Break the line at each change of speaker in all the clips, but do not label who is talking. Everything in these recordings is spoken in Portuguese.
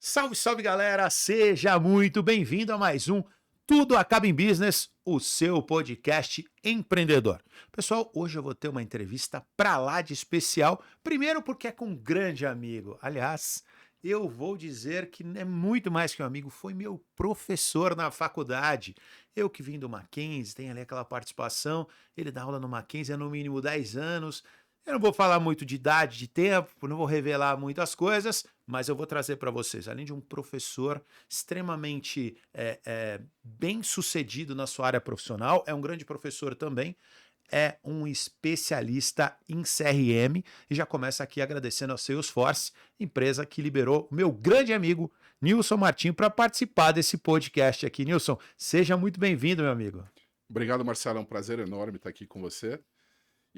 Salve, salve galera! Seja muito bem-vindo a mais um Tudo Acaba em Business, o seu podcast empreendedor. Pessoal, hoje eu vou ter uma entrevista pra lá de especial. Primeiro porque é com um grande amigo. Aliás, eu vou dizer que é muito mais que um amigo, foi meu professor na faculdade. Eu que vim do Mackenzie, tem ali aquela participação, ele dá aula no Mackenzie há no mínimo 10 anos. Eu não vou falar muito de idade, de tempo, não vou revelar muitas coisas, mas eu vou trazer para vocês, além de um professor extremamente bem sucedido na sua área profissional, é um grande professor também, é um especialista em CRM e já começa aqui agradecendo ao Salesforce, empresa que liberou o meu grande amigo Nilson Martinho para participar desse podcast aqui. Nilson, seja muito bem-vindo, meu amigo.
Obrigado, Marcelo. É um prazer enorme estar aqui com você.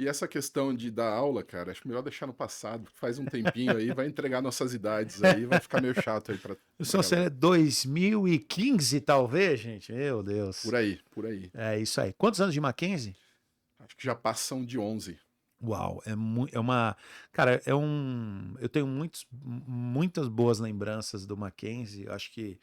E essa questão de dar aula, cara, acho melhor deixar no passado. Faz um tempinho aí, vai entregar nossas idades aí, vai ficar meio chato aí pra
Nilson, você é
galera.
2015, talvez, gente? Meu Deus.
Por aí, por aí.
É isso aí. Quantos anos de Mackenzie?
Acho que já passam de 11.
Uau, é uma. Cara, é um. Eu tenho muitas boas lembranças do Mackenzie. Eu acho que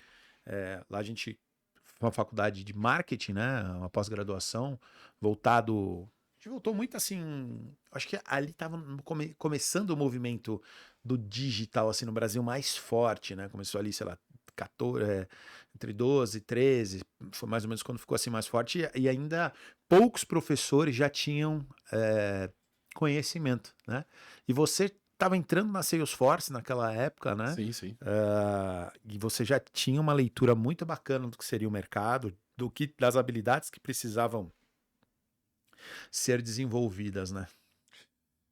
lá a gente foi uma faculdade de marketing, né? Uma pós-graduação, voltado. A gente voltou muito assim. Acho que ali estava começando o movimento do digital assim no Brasil mais forte, né? Começou ali, sei lá, 14, entre 12 e 13, foi mais ou menos quando ficou assim mais forte, e ainda poucos professores já tinham conhecimento, né? E você estava entrando na Salesforce naquela época, né?
Sim, sim.
E você já tinha uma leitura muito bacana do que seria o mercado, das habilidades que precisavam ser desenvolvidas, né?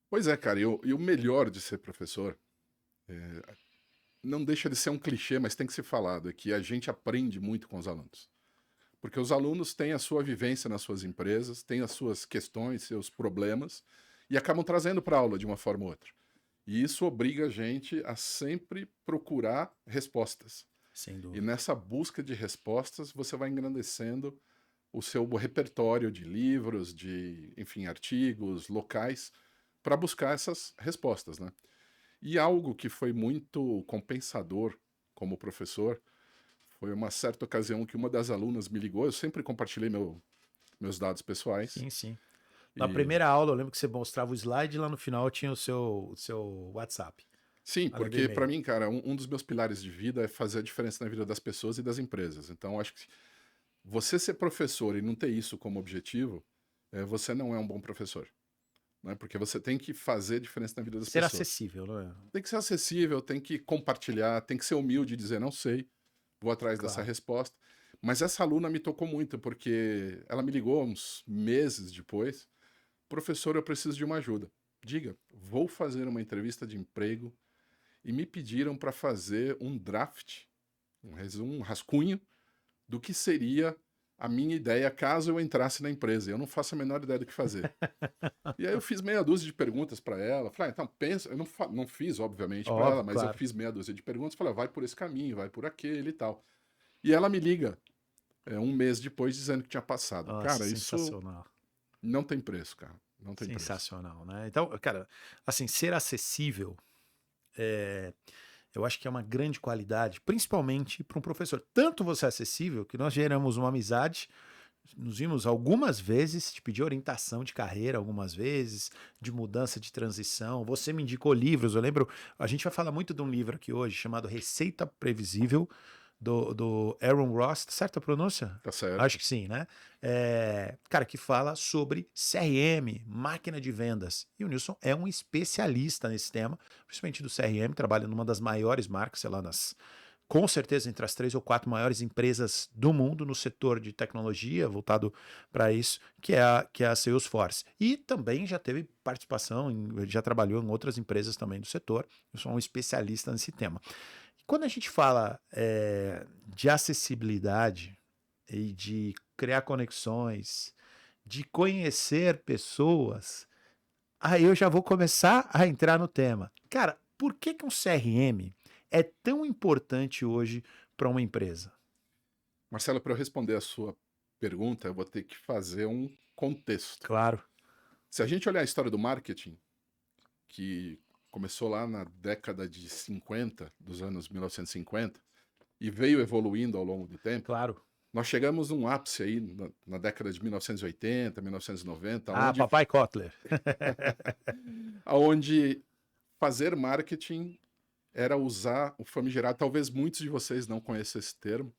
Pois é, cara, e o melhor de ser professor, não deixa de ser um clichê, mas tem que ser falado, é que a gente aprende muito com os alunos. Porque os alunos têm a sua vivência nas suas empresas, têm as suas questões, seus problemas, e acabam trazendo para a aula de uma forma ou outra. E isso obriga a gente a sempre procurar respostas.
Sem
E
dúvida.
nessa busca de respostas, você vai engrandecendo o seu repertório de livros, de, enfim, artigos, locais, para buscar essas respostas, né? E algo que foi muito compensador como professor foi uma certa ocasião que uma das alunas me ligou. Eu sempre compartilhei meus dados pessoais.
Sim, sim. Na
E
primeira aula, eu lembro que você mostrava o slide e lá no final tinha o seu WhatsApp,
sim,
além do
porque para
e-mail.
mim, cara, um dos meus pilares de vida é fazer a diferença na vida das pessoas e das empresas. Então, acho que você ser professor e não ter isso como objetivo, você não é um bom professor, né? Porque você tem que fazer a diferença na vida das
Ser
pessoas.
acessível, não é?
Tem que ser acessível, tem que compartilhar, tem que ser humilde e dizer não sei, vou atrás dessa
Claro.
resposta. Mas essa aluna me tocou muito, porque ela me ligou uns meses depois. Professor, eu preciso de uma ajuda. Diga, vou fazer uma entrevista de emprego e me pediram para fazer um draft, um rascunho do que seria a minha ideia caso eu entrasse na empresa. Eu não faço a menor ideia do que fazer. E aí eu fiz meia dúzia de perguntas para ela. Falei, então pensa, eu não fiz, obviamente, para ela,
Óbvio,
mas eu
claro.
fiz meia dúzia de perguntas. Falei, vai por esse caminho, vai por aquele e tal. E ela me liga um mês depois dizendo que tinha passado.
Nossa,
Cara, isso
sensacional.
não tem preço, cara. Não tem preço.
Sensacional, né? Então, cara, assim, ser acessível, é, eu acho que é uma grande qualidade, principalmente para um professor. Tanto você é acessível que nós geramos uma amizade, nos vimos algumas vezes, te pedi orientação de carreira algumas vezes, de mudança de transição. Você me indicou livros, eu lembro, a gente vai falar muito de um livro aqui hoje chamado Receita Previsível, do Aaron Ross, certa a pronúncia?
Tá
Acho
certo.
que sim, né? Cara, que fala sobre CRM, máquina de vendas. E o Nilson é um especialista nesse tema, principalmente do CRM, trabalha numa das maiores marcas, sei lá, com certeza entre as 3 ou 4 maiores empresas do mundo no setor de tecnologia, voltado para isso, que é a Salesforce. E também já teve participação, já trabalhou em outras empresas também do setor. Eu sou um especialista nesse tema. Quando a gente fala de acessibilidade e de criar conexões, de conhecer pessoas, aí eu já vou começar a entrar no tema. Cara, por que um CRM é tão importante hoje para uma empresa?
Marcelo, para eu responder a sua pergunta, eu vou ter que fazer um contexto.
Claro.
Se a gente olhar a história do marketing, que começou lá na década de 50, dos anos 1950, e veio evoluindo ao longo do tempo.
Claro.
Nós chegamos num ápice aí na década de 1980, 1990,
Ah, papai Kotler.
onde fazer marketing era usar o famigerado, talvez muitos de vocês não conheçam esse termo,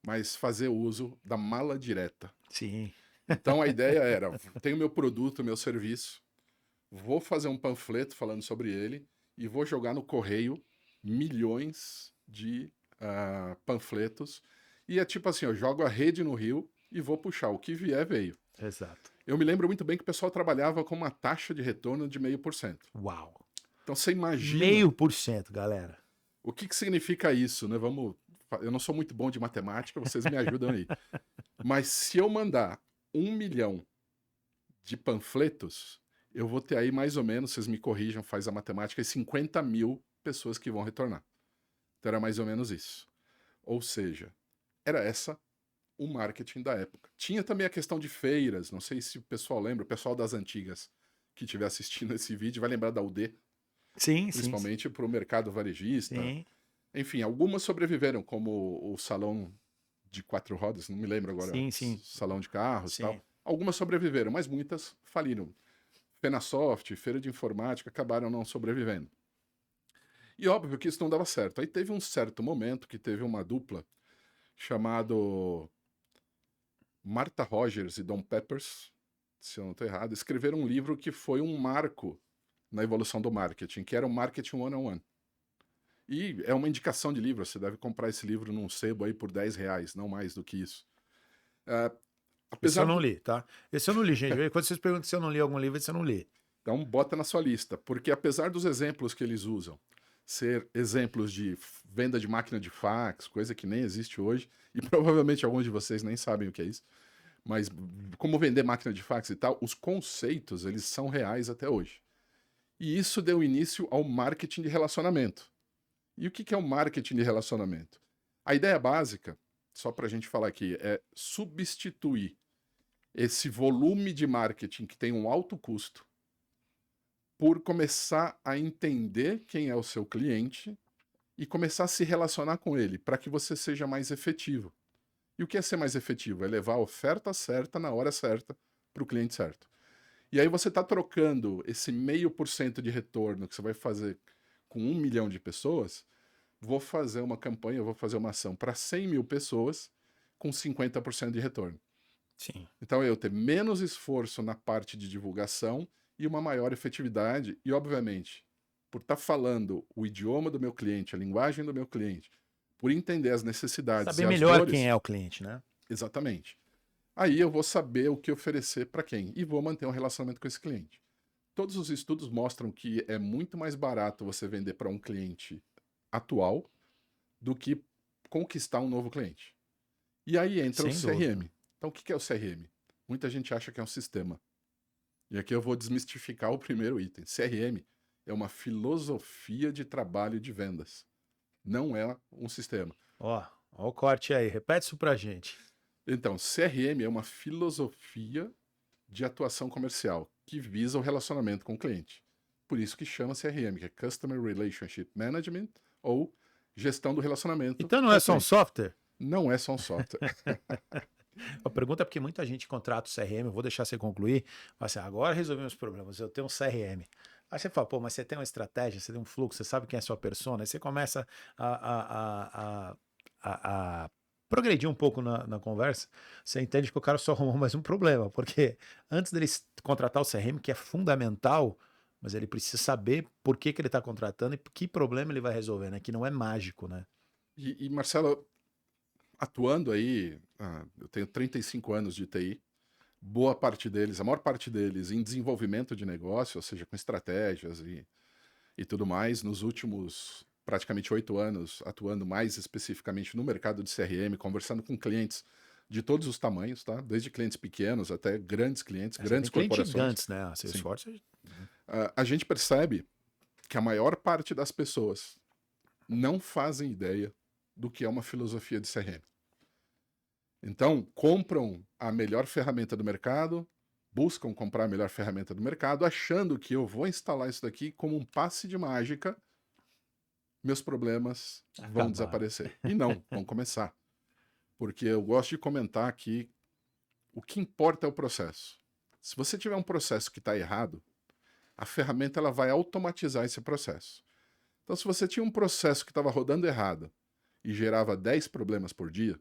mas fazer uso da mala direta.
Sim.
Então a ideia era, tenho meu produto, meu serviço, vou fazer um panfleto falando sobre ele e vou jogar no correio milhões de panfletos. E é tipo assim, eu jogo a rede no rio e vou puxar. O que vier, veio.
Exato.
Eu me lembro muito bem que o pessoal trabalhava com uma taxa de retorno de 0,5%.
Uau.
Então você imagina
0,5%, galera.
o que significa isso, né? Eu não sou muito bom de matemática, vocês me ajudam aí. Mas se eu mandar 1 milhão de panfletos, eu vou ter aí mais ou menos, vocês me corrijam, faz a matemática, 50 mil pessoas que vão retornar. Então era mais ou menos isso. Ou seja, era essa o marketing da época. Tinha também a questão de feiras, não sei se o pessoal lembra, o pessoal das antigas que estiver assistindo esse vídeo vai lembrar da UD,
Sim,
principalmente para o mercado varejista.
Sim.
Enfim, algumas sobreviveram, como o salão de 4 rodas, não me lembro agora,
Sim.
salão de carros e
Sim.
tal. Algumas sobreviveram, mas muitas faliram. Fenasoft, feira de informática, acabaram não sobrevivendo. E óbvio que isso não dava certo. Aí teve um certo momento que teve uma dupla chamado Martha Rogers e Don Peppers, se eu não estou errado, escreveram um livro que foi um marco na evolução do marketing, que era o Marketing 101. E é uma indicação de livro, você deve comprar esse livro num sebo aí por R$10, não mais do que isso.
Esse eu não li, tá? Esse eu não li, gente. Quando vocês perguntam se eu não li algum livro, esse eu não li.
Então bota na sua lista, porque apesar dos exemplos que eles usam ser exemplos de venda de máquina de fax, coisa que nem existe hoje, e provavelmente alguns de vocês nem sabem o que é isso, mas como vender máquina de fax e tal, os conceitos, eles são reais até hoje. E isso deu início ao marketing de relacionamento. E o que é o marketing de relacionamento? A ideia básica, só para a gente falar aqui, é substituir esse volume de marketing que tem um alto custo por começar a entender quem é o seu cliente e começar a se relacionar com ele, para que você seja mais efetivo. E o que é ser mais efetivo? É levar a oferta certa na hora certa para o cliente certo. E aí você está trocando esse 0,5% de retorno que você vai fazer com 1 milhão de pessoas, vou fazer uma campanha, vou fazer uma ação para 100 mil pessoas com 50% de retorno.
Sim.
Então eu ter menos esforço na parte de divulgação e uma maior efetividade, e obviamente, por estar falando o idioma do meu cliente, a linguagem do meu cliente, por entender as necessidades
Saber
e as
melhor
dores,
quem é o cliente, né?
exatamente. Aí eu vou saber o que oferecer para quem e vou manter um relacionamento com esse cliente. Todos os estudos mostram que é muito mais barato você vender para um cliente atual do que conquistar um novo cliente. E aí entra
Sem
o CRM.
dúvida.
Então o que é o CRM? Muita gente acha que é um sistema. E aqui eu vou desmistificar o primeiro item. CRM é uma filosofia de trabalho de vendas. Não é um sistema.
Ó o corte aí. Repete isso pra gente.
Então, CRM é uma filosofia de atuação comercial que visa o relacionamento com o cliente. Por isso que chama CRM, que é Customer Relationship Management ou gestão do relacionamento.
Então não é só um software?
Não é só um software.
A pergunta é porque muita gente contrata o CRM, eu vou deixar você concluir, fala assim, agora resolvemos os problemas, eu tenho um CRM. Aí você fala, pô, mas você tem uma estratégia, você tem um fluxo, você sabe quem é a sua persona, aí você começa a progredir um pouco na conversa, você entende que o cara só arrumou mais um problema, porque antes dele contratar o CRM, que é fundamental, mas ele precisa saber por que ele está contratando e que problema ele vai resolver, né? Que não é mágico, né?
E Marcelo, atuando aí, eu tenho 35 anos de TI, boa parte deles, a maior parte deles em desenvolvimento de negócio, ou seja, com estratégias e tudo mais, nos últimos praticamente 8 anos, atuando mais especificamente no mercado de CRM, conversando com clientes de todos os tamanhos, tá? Desde clientes pequenos até grandes clientes, grandes corporações.
Gigantes, né? A Salesforce.
A gente percebe que a maior parte das pessoas não fazem ideia do que é uma filosofia de CRM. Então, compram a melhor ferramenta do mercado, buscam comprar a melhor ferramenta do mercado, achando que eu vou instalar isso daqui como um passe de mágica, meus problemas vão
Acabar.
desaparecer. E não, vão começar. Porque eu gosto de comentar que o que importa é o processo. Se você tiver um processo que está errado, a ferramenta ela vai automatizar esse processo. Então, se você tinha um processo que estava rodando errado e gerava 10 problemas por dia,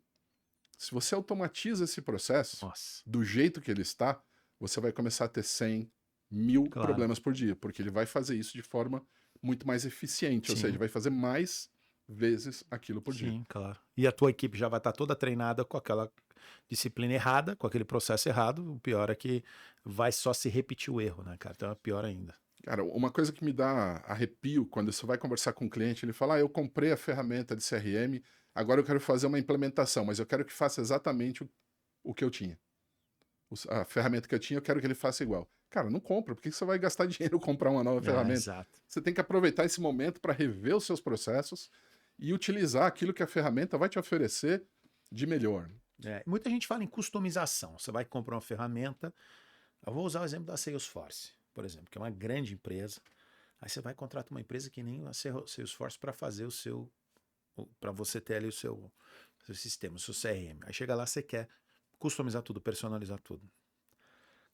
se você automatiza esse processo
Nossa,
do jeito que ele está, você vai começar a ter 100, 1000
claro.
problemas por dia, porque ele vai fazer isso de forma muito mais eficiente, ou
Sim.
seja, vai fazer mais vezes aquilo por dia.
Sim, claro. E a tua equipe já vai estar toda treinada com aquela disciplina errada, com aquele processo errado. O pior é que vai só se repetir o erro, né, cara? Então é pior ainda.
Cara, uma coisa que me dá arrepio quando você vai conversar com um cliente, ele fala: eu comprei a ferramenta de CRM, agora eu quero fazer uma implementação, mas eu quero que faça exatamente o que eu tinha. A ferramenta que eu tinha, eu quero que ele faça igual. Cara, não compra. Por que você vai gastar dinheiro comprar uma nova ferramenta?
Exato.
Você tem que aproveitar esse momento para rever os seus processos e utilizar aquilo que a ferramenta vai te oferecer de melhor.
Muita gente fala em customização. Você vai comprar uma ferramenta. Eu vou usar o exemplo da Salesforce, por exemplo, que é uma grande empresa. Aí você vai contratar uma empresa que nem a Salesforce para fazer para você ter ali o seu sistema, o seu CRM. Aí chega lá, você quer customizar tudo, personalizar tudo.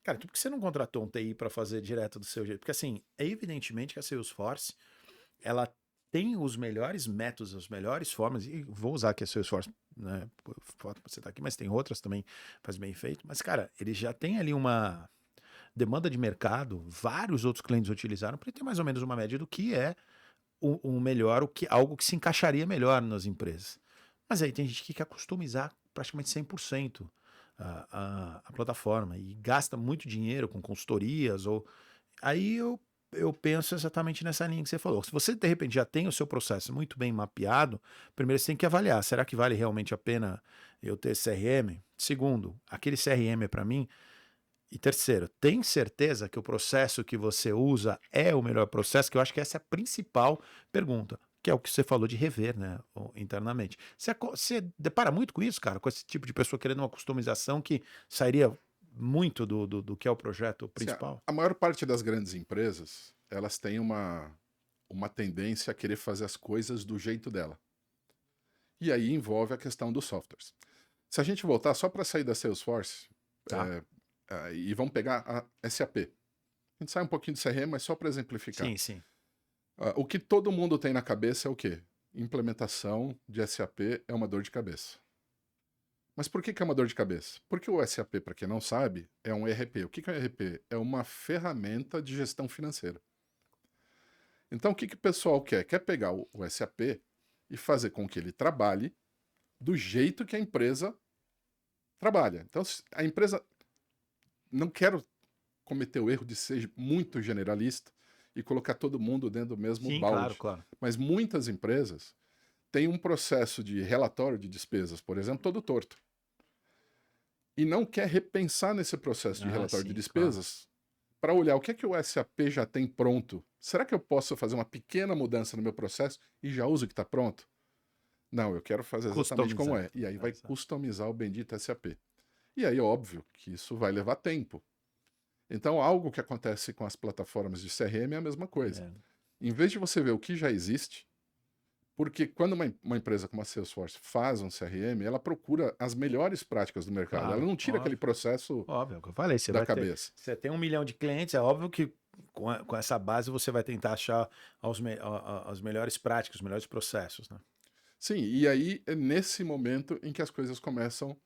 Cara, por que você não contratou um TI para fazer direto do seu jeito? Porque assim, é evidentemente que a Salesforce, ela tem os melhores métodos, as melhores formas, e vou usar aqui a Salesforce, né? Foto você tá aqui, mas tem outras também, faz bem feito. Mas, cara, eles já têm ali uma demanda de mercado, vários outros clientes utilizaram, para ter mais ou menos uma média do que é o melhor, algo que se encaixaria melhor nas empresas. Mas aí tem gente que quer customizar praticamente 100% a plataforma e gasta muito dinheiro com consultorias. Aí eu penso exatamente nessa linha que você falou. Se você de repente já tem o seu processo muito bem mapeado, primeiro você tem que avaliar, será que vale realmente a pena eu ter CRM? Segundo, aquele CRM é para mim? E terceiro, tem certeza que o processo que você usa é o melhor processo? Que eu acho que essa é a principal pergunta, que é o que você falou de rever, né, internamente. Você depara muito com isso, cara, com esse tipo de pessoa querendo uma customização que sairia muito do que é o projeto
Assim,
principal?
a maior parte das grandes empresas, elas têm uma tendência a querer fazer as coisas do jeito dela. E aí envolve a questão dos softwares. Se a gente voltar só para sair da Salesforce,
Tá.
e vamos pegar a SAP. A gente sai um pouquinho do CRM, mas só para exemplificar.
Sim, sim.
O que todo mundo tem na cabeça é o quê? Implementação de SAP é uma dor de cabeça. Mas por que é uma dor de cabeça? Porque o SAP, para quem não sabe, é um ERP. O que é um ERP? É uma ferramenta de gestão financeira. Então, o que o pessoal quer? Quer pegar o SAP e fazer com que ele trabalhe do jeito que a empresa trabalha. Então, a empresa... Não quero cometer o erro de ser muito generalista e colocar todo mundo dentro do mesmo
Sim, claro,
balde.
claro.
Mas muitas empresas têm um processo de relatório de despesas, por exemplo, todo torto. E não quer repensar nesse processo de relatório de
Sim,
despesas para olhar o que é que o SAP já tem pronto. Será que eu posso fazer uma pequena mudança no meu processo e já uso o que está pronto? Não, eu quero fazer exatamente como é. E aí vai customizar o bendito SAP. E aí, óbvio que isso vai levar tempo. Então, algo que acontece com as plataformas de CRM é a mesma coisa. Em vez de você ver o que já existe, porque quando uma empresa como a Salesforce faz um CRM, ela procura as melhores práticas do mercado.
Claro,
Ela não tira aquele processo
óbvio, é o que eu falei,
da cabeça.
Você tem 1 milhão de clientes, é óbvio que com essa base você vai tentar achar as melhores práticas, os melhores processos, né?
Sim, e aí é nesse momento em que as coisas começam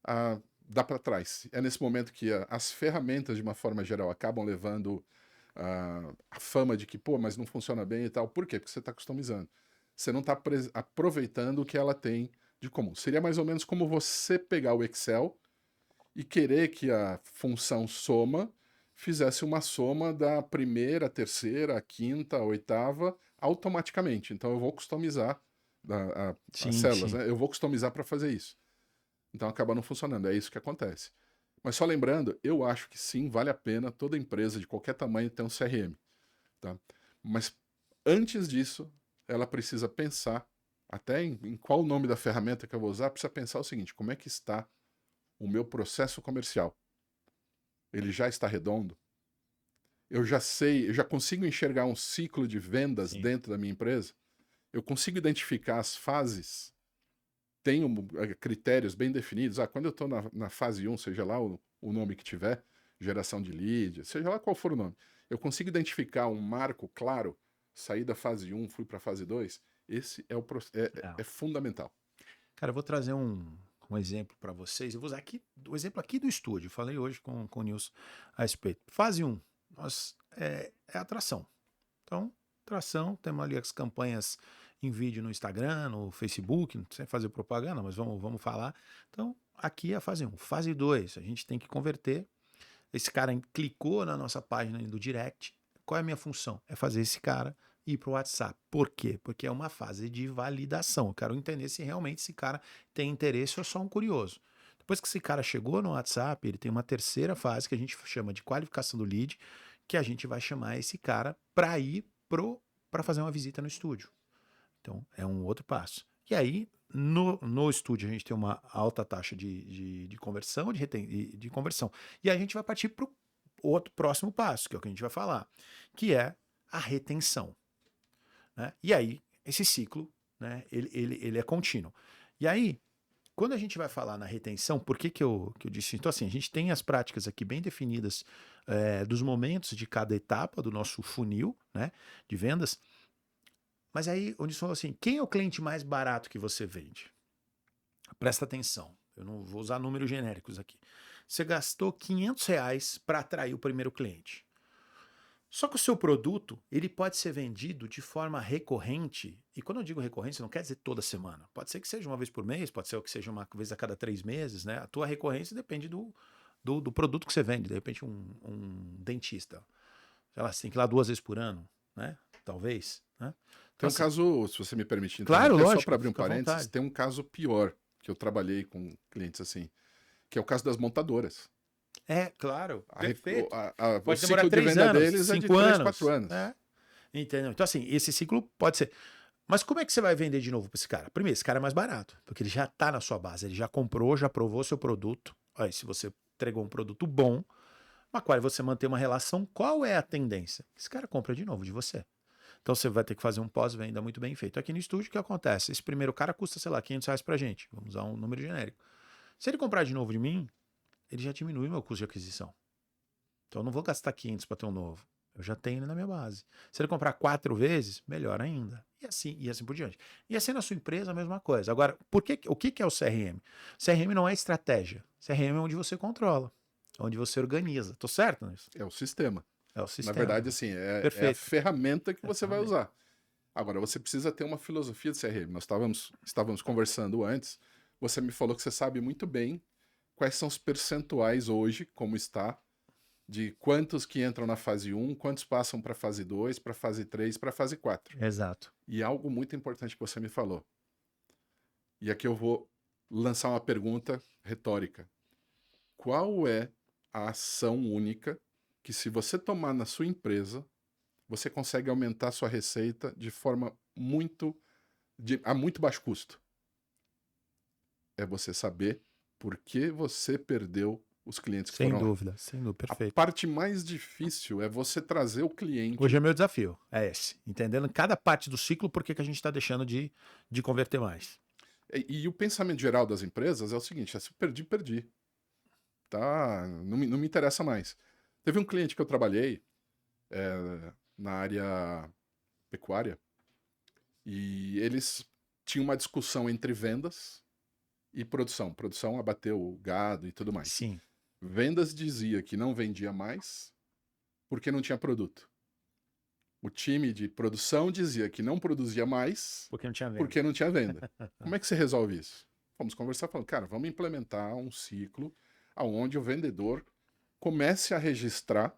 a dar para trás. É nesse momento que as ferramentas, de uma forma geral, acabam levando a fama de que, pô, mas não funciona bem e tal. Por quê? Porque você está customizando. Você não está aproveitando o que ela tem de comum. Seria mais ou menos como você pegar o Excel e querer que a função soma fizesse uma soma da primeira, terceira, quinta, oitava automaticamente. Então eu vou customizar as células, né? Eu vou customizar para fazer isso. Então acaba não funcionando. É isso que acontece. Mas só lembrando, eu acho que sim, vale a pena toda empresa de qualquer tamanho ter um CRM. Tá? Mas antes disso, ela precisa pensar, até em qual o nome da ferramenta que eu vou usar, precisa pensar o seguinte: como é que está o meu processo comercial? ele já está redondo? Eu já sei, eu já consigo enxergar um ciclo de vendas
Sim.
dentro da minha empresa? Eu consigo identificar as fases? Tenho critérios bem definidos? Quando eu estou na fase 1, seja lá o nome que tiver, geração de lead, seja lá qual for o nome, eu consigo identificar um marco claro, saí da fase 1, fui para a fase 2? Esse é fundamental.
Cara, eu vou trazer um exemplo para vocês. Eu vou usar aqui o exemplo aqui do estúdio. Falei hoje com o Nilson a respeito. Fase 1, é atração. Então, atração, temos ali as campanhas em vídeo no Instagram, no Facebook, sem fazer propaganda, mas vamos falar. Então, aqui é a fase 1. Fase 2, a gente tem que converter. Esse cara clicou na nossa página do direct. Qual é a minha função? É fazer esse cara ir para o WhatsApp. Por quê? Porque é uma fase de validação. Eu quero entender se realmente esse cara tem interesse ou é só um curioso. Depois que esse cara chegou no WhatsApp, ele tem uma terceira fase que a gente chama de qualificação do lead, que a gente vai chamar esse cara para ir para fazer uma visita no estúdio. Então, é um outro passo. E aí, no estúdio, a gente tem uma alta taxa de conversão, de conversão. E aí a gente vai partir para o outro próximo passo, que é o que a gente vai falar, que é a retenção. Né? E aí, esse ciclo, né, ele é contínuo. E aí, quando a gente vai falar na retenção, por que eu disse? Então, assim, a gente tem as práticas aqui bem definidas dos momentos de cada etapa do nosso funil, né, de vendas. Mas aí, onde falou assim, quem é o cliente mais barato que você vende? Presta atenção, eu não vou usar números genéricos aqui. Você gastou R$ 500 para atrair o primeiro cliente. Só que o seu produto, ele pode ser vendido de forma recorrente. E quando eu digo recorrente, não quer dizer toda semana. Pode ser que seja uma vez por mês, pode ser que seja uma vez a cada 3 meses, né? A tua recorrência depende do produto que você vende. De repente, um dentista. Sei lá, você tem que ir lá 2 vezes por ano, né? Talvez, né?
Tem
Então,
um
assim,
caso, se você me permitir
claro,
interromper, só
lógico,
para abrir um
fica à
parênteses,
vontade.
tem um caso pior que eu trabalhei com clientes assim, que é o caso das montadoras.
É, claro, perfeito.
O
Pode demorar
ciclo de
3
venda
anos,
deles é de
5
3,
anos.
4 anos.
Entendeu? Então, assim, esse ciclo pode ser. Mas como é que você vai vender de novo para esse cara? Primeiro, esse cara é mais barato, porque ele já está na sua base, ele já comprou, já provou seu produto. Aí, se você entregou um produto bom, com a qual você mantém uma relação, qual é a tendência? Esse cara compra de novo de você. Então você vai ter que fazer um pós-venda muito bem feito. Aqui no estúdio, o que acontece? Esse primeiro cara custa, sei lá, R$ 500 pra gente. Vamos usar um número genérico. Se ele comprar de novo de mim, ele já diminui meu custo de aquisição. Então eu não vou gastar 500 para ter um novo. Eu já tenho ele na minha base. Se ele comprar 4 vezes, melhor ainda. E assim por diante. E assim na sua empresa, a mesma coisa. Agora, o que é o CRM? CRM não é estratégia. CRM é onde você controla, onde você organiza. Tô certo nisso?
É o sistema.
É o
Na
sistema.
verdade, assim, é a
Perfeito.
ferramenta que você vai usar. Agora, você precisa ter uma filosofia de CRM. Nós estávamos conversando antes. Você me falou que você sabe muito bem quais são os percentuais hoje, como está, de quantos que entram na fase 1, quantos passam para a fase 2, para a fase 3, para a fase 4.
Exato.
E algo muito importante que você me falou. E aqui eu vou lançar uma pergunta retórica. Qual é a ação única que, se você tomar na sua empresa, você consegue aumentar sua receita de forma a muito baixo custo? É você saber por que você perdeu os clientes que foram lá.
Sem dúvida, perfeito.
A parte mais difícil é você trazer o cliente.
Hoje é meu desafio, é esse. Entendendo cada parte do ciclo, por que a gente está deixando de converter mais.
E o pensamento geral das empresas é o seguinte: se perdi, perdi. Tá? Não me interessa mais. Teve um cliente que eu trabalhei na área pecuária e eles tinham uma discussão entre vendas e produção. Produção abateu o gado e tudo mais.
Sim.
Vendas dizia que não vendia mais porque não tinha produto. O time de produção dizia que não produzia mais
porque não tinha venda.
Porque não tinha venda. Como é que você resolve isso? Vamos conversar falando, cara, vamos implementar um ciclo onde o vendedor comece a registrar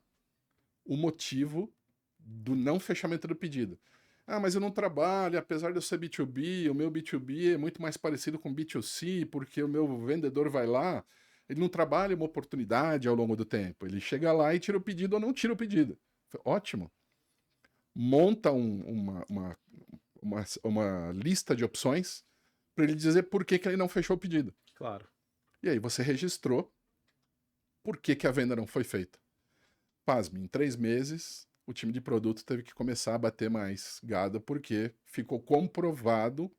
o motivo do não fechamento do pedido. Mas eu não trabalho, apesar de eu ser B2B, o meu B2B é muito mais parecido com B2C, porque o meu vendedor vai lá, ele não trabalha uma oportunidade ao longo do tempo. Ele chega lá e tira o pedido ou não tira o pedido. Ótimo. Monta uma lista de opções para ele dizer por que ele não fechou o pedido.
Claro.
E aí você registrou Por que que a venda não foi feita? Pasme, em 3 meses, o time de produto teve que começar a bater mais gado, porque ficou comprovado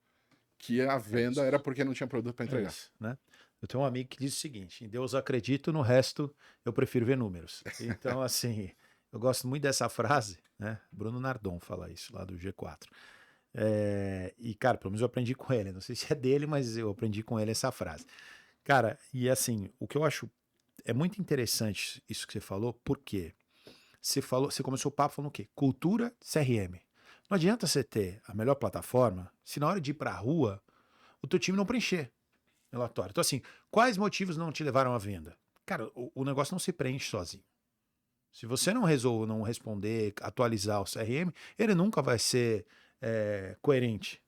que a
É
venda
isso.
era porque não tinha produto para
É
entregar.
isso, né? Eu tenho um amigo que diz o seguinte: em Deus eu acredito, no resto eu prefiro ver números. Então, assim, eu gosto muito dessa frase, né? Bruno Nardon fala isso lá do G4. E, cara, pelo menos eu aprendi com ele. Não sei se é dele, mas eu aprendi com ele essa frase. Cara, e assim, o que eu acho é muito interessante isso que você falou, porque você começou o papo falando o quê? Cultura CRM. Não adianta você ter a melhor plataforma se na hora de ir pra rua o teu time não preencher relatório. Então, assim, quais motivos não te levaram à venda? Cara, o negócio não se preenche sozinho. Se você não resolver, não responder, atualizar o CRM, ele nunca vai ser coerente,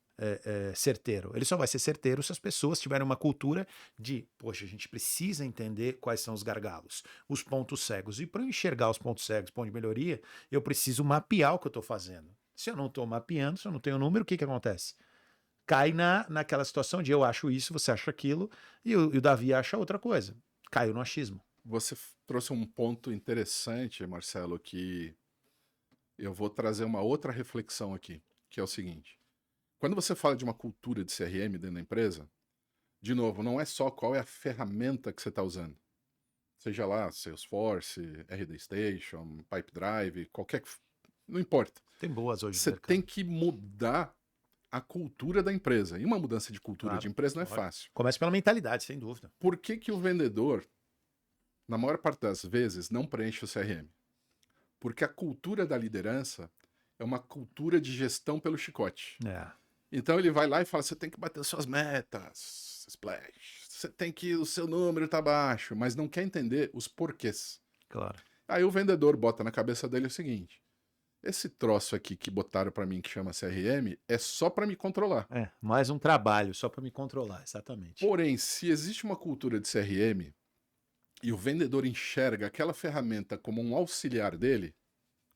certeiro. Ele só vai ser certeiro se as pessoas tiverem uma cultura de, poxa, a gente precisa entender quais são os gargalos, os pontos cegos. E para eu enxergar os pontos cegos, ponto de melhoria, eu preciso mapear o que eu estou fazendo. Se eu não estou mapeando, se eu não tenho número, o que acontece? Cai naquela situação de eu acho isso, você acha aquilo, e o Davi acha outra coisa. Caiu no achismo.
Você trouxe um ponto interessante, Marcelo, que eu vou trazer uma outra reflexão aqui, que é o seguinte. Quando você fala de uma cultura de CRM dentro da empresa, de novo, não é só qual é a ferramenta que você está usando. Seja lá Salesforce, RD Station, Pipedrive, qualquer que... Não importa.
Tem boas hoje no
Você
mercado.
tem que mudar a cultura da empresa. E uma mudança de cultura de
Claro,
empresa não é
lógico.
fácil.
Começa pela mentalidade, sem dúvida.
Por que que o vendedor, na maior parte das vezes, não preenche o CRM? Porque a cultura da liderança é uma cultura de gestão pelo chicote.
É,
Então ele vai lá e fala: você tem que bater suas metas, splash. Você tem que. O seu número tá baixo, mas não quer entender os porquês.
claro.
Aí o vendedor bota na cabeça dele o seguinte: esse troço aqui que botaram para mim que chama CRM é só para me controlar.
Mais um trabalho só para me controlar, exatamente.
Porém, se existe uma cultura de CRM e o vendedor enxerga aquela ferramenta como um auxiliar dele,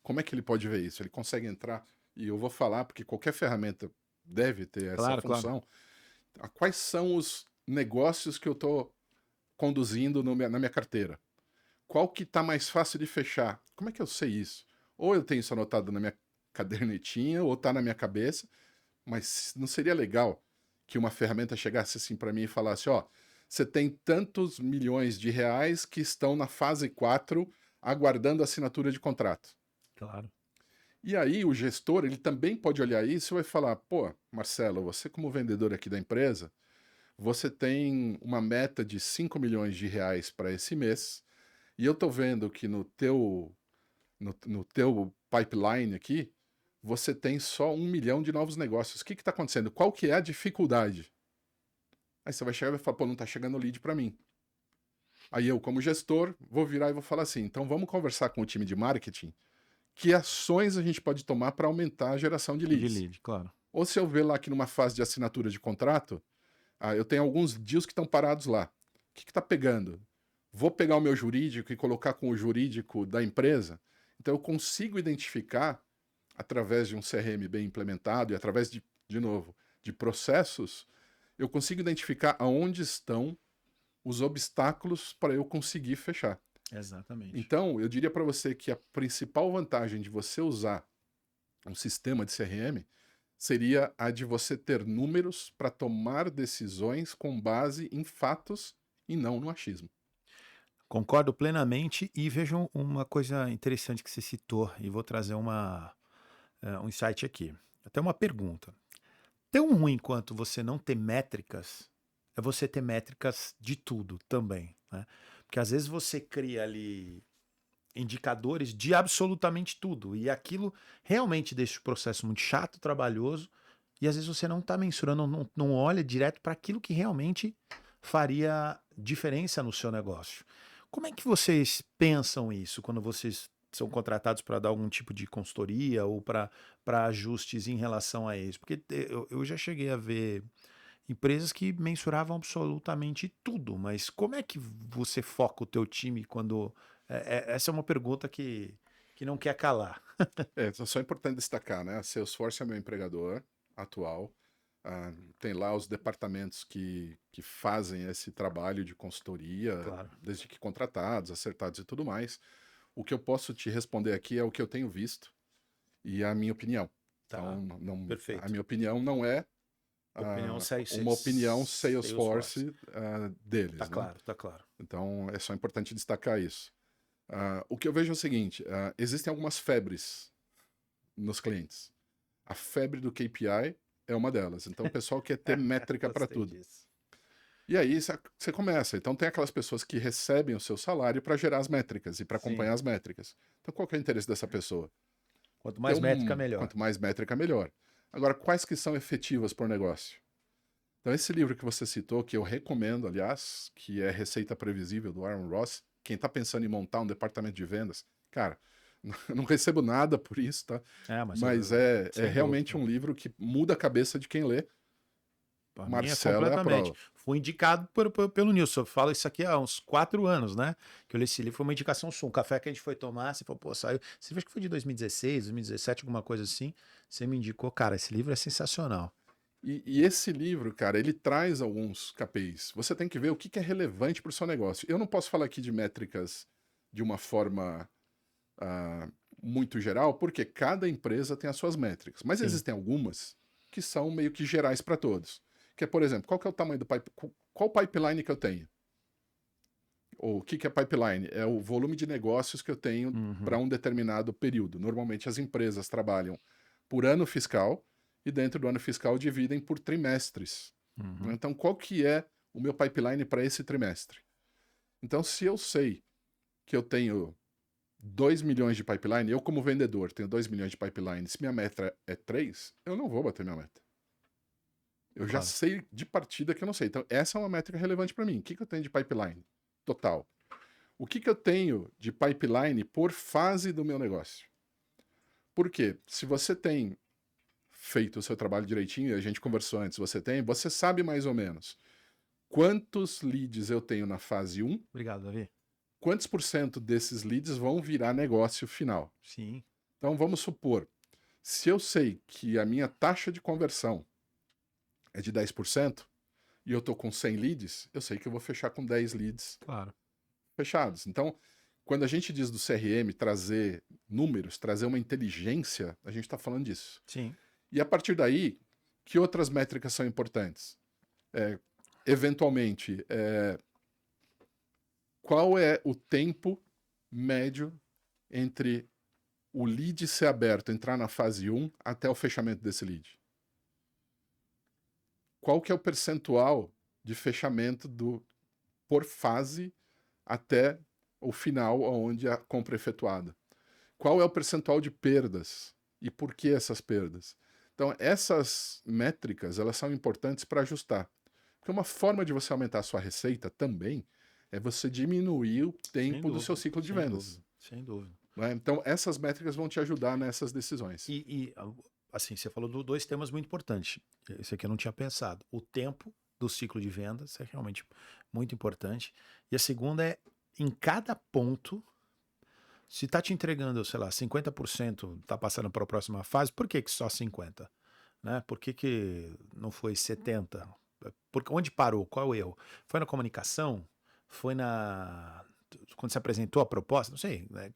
como é que ele pode ver isso? Ele consegue entrar, e eu vou falar porque qualquer ferramenta deve ter essa
Claro, claro.
função. Quais são os negócios que eu estou conduzindo na minha carteira? Qual que está mais fácil de fechar? Como é que eu sei isso? Ou eu tenho isso anotado na minha cadernetinha, ou está na minha cabeça, mas não seria legal que uma ferramenta chegasse assim para mim e falasse: ó, você tem tantos milhões de reais que estão na fase 4 aguardando assinatura de contrato.
Claro.
E aí o gestor, ele também pode olhar isso e vai falar: pô, Marcelo, você como vendedor aqui da empresa, você tem uma meta de 5 milhões de reais para esse mês, e eu tô vendo que no teu pipeline aqui, você tem só 1 milhão de novos negócios. O que está acontecendo? Qual que é a dificuldade? Aí você vai chegar e vai falar: pô, não está chegando lead para mim. Aí eu, como gestor, vou virar e vou falar assim: então vamos conversar com o time de marketing que ações a gente pode tomar para aumentar a geração de
De
leads.
lead, claro.
Ou se eu ver lá que numa fase de assinatura de contrato, eu tenho alguns deals que estão parados lá. O que está pegando? Vou pegar o meu jurídico e colocar com o jurídico da empresa. Então eu consigo identificar, através de um CRM bem implementado e através de novo, de processos, eu consigo identificar aonde estão os obstáculos para eu conseguir fechar.
Exatamente.
Então, eu diria para você que a principal vantagem de você usar um sistema de CRM seria a de você ter números para tomar decisões com base em fatos e não no achismo.
Concordo plenamente e vejam uma coisa interessante que você citou e vou trazer um insight aqui. Até uma pergunta. Tão ruim quanto você não ter métricas é você ter métricas de tudo também, né? Porque às vezes você cria ali indicadores de absolutamente tudo e aquilo realmente deixa o processo muito chato, trabalhoso e às vezes você não está mensurando, não olha direto para aquilo que realmente faria diferença no seu negócio. Como é que vocês pensam isso quando vocês são contratados para dar algum tipo de consultoria ou para ajustes em relação a isso? Porque eu já cheguei a ver empresas que mensuravam absolutamente tudo, mas como é que você foca o teu time quando... essa é uma pergunta que não quer calar.
Só é importante destacar, né? A Salesforce é meu empregador atual. Tem lá os departamentos que fazem esse trabalho de consultoria,
Claro.
desde que contratados, acertados e tudo mais. O que eu posso te responder aqui é o que eu tenho visto e a minha opinião.
Tá.
Então,
Perfeito.
a minha opinião não é uma opinião Salesforce deles.
Tá
né?
claro, tá claro.
Então, é só importante destacar isso. O que eu vejo é o seguinte, existem algumas febres nos clientes. A febre do KPI é uma delas. Então, o pessoal quer ter métrica para
Gostei
tudo.
disso.
E aí você começa. Então, tem aquelas pessoas que recebem o seu salário para gerar as métricas e para
Sim.
acompanhar as métricas. Então, qual que é o interesse dessa pessoa?
Quanto mais métrica, melhor.
Quanto mais métrica, melhor. Agora, quais que são efetivas para o negócio? Então, esse livro que você citou, que eu recomendo, aliás, que é Receita Previsível, do Aaron Ross, quem está pensando em montar um departamento de vendas, cara, eu não recebo nada por isso, tá? Mas é realmente um livro que muda a cabeça de quem lê. Marcelo é a prova.
Fui indicado pelo Nilson. Eu falo isso aqui há uns 4 anos, né? Que eu li esse livro, foi uma indicação sua. Um café que a gente foi tomar, você falou, pô, saiu. Você acha que foi de 2016, 2017, alguma coisa assim. Você me indicou, cara, esse livro é sensacional.
E esse livro, cara, ele traz alguns KPIs. Você tem que ver o que é relevante para o seu negócio. Eu não posso falar aqui de métricas de uma forma muito geral, porque cada empresa tem as suas métricas. Mas existem algumas que são meio que gerais para todos. Que é, por exemplo, qual que é o tamanho do pipeline? Qual pipeline que eu tenho? Ou o que é pipeline? É o volume de negócios que eu tenho para um determinado período. Normalmente as empresas trabalham por ano fiscal e dentro do ano fiscal dividem por trimestres. Então, qual que é o meu pipeline para esse trimestre? Então, se eu sei que eu tenho 2 milhões de pipeline, eu como vendedor tenho 2 milhões de pipeline, se minha meta é 3, eu não vou bater minha meta. Eu já sei de partida que eu não sei. Então, essa é uma métrica relevante para mim. O que eu tenho de pipeline total? O que eu tenho de pipeline por fase do meu negócio? Por quê? Se você tem feito o seu trabalho direitinho, e a gente conversou antes, você sabe mais ou menos quantos leads eu tenho na fase 1.
Obrigado, Davi.
Quantos % desses leads vão virar negócio final?
Sim.
Então, vamos supor, se eu sei que a minha taxa de conversão é de 10% e eu estou com 100 leads, eu sei que eu vou fechar com 10 leads fechados. Então, quando a gente diz do CRM trazer números, trazer uma inteligência, a gente está falando disso.
Sim.
E a partir daí, que outras métricas são importantes? Eventualmente, qual é o tempo médio entre o lead ser aberto, entrar na fase 1, até o fechamento desse lead? Qual que é o percentual de fechamento por fase até o final, onde a compra é efetuada? Qual é o percentual de perdas? E por que essas perdas? Então, essas métricas, elas são importantes para ajustar. Porque uma forma de você aumentar a sua receita também é você diminuir o tempo do seu ciclo de vendas.
Sem dúvida.
Então, essas métricas vão te ajudar nessas decisões.
E assim, você falou de 2 temas muito importantes. Esse aqui eu não tinha pensado. O tempo do ciclo de vendas é realmente muito importante. E a segunda é, em cada ponto, se está te entregando, sei lá, 50%, está passando para a próxima fase, por que só 50%? Né? Por que não foi 70%? Onde parou? Qual é o erro? Foi na comunicação? Foi quando você apresentou a proposta? Não sei. Né?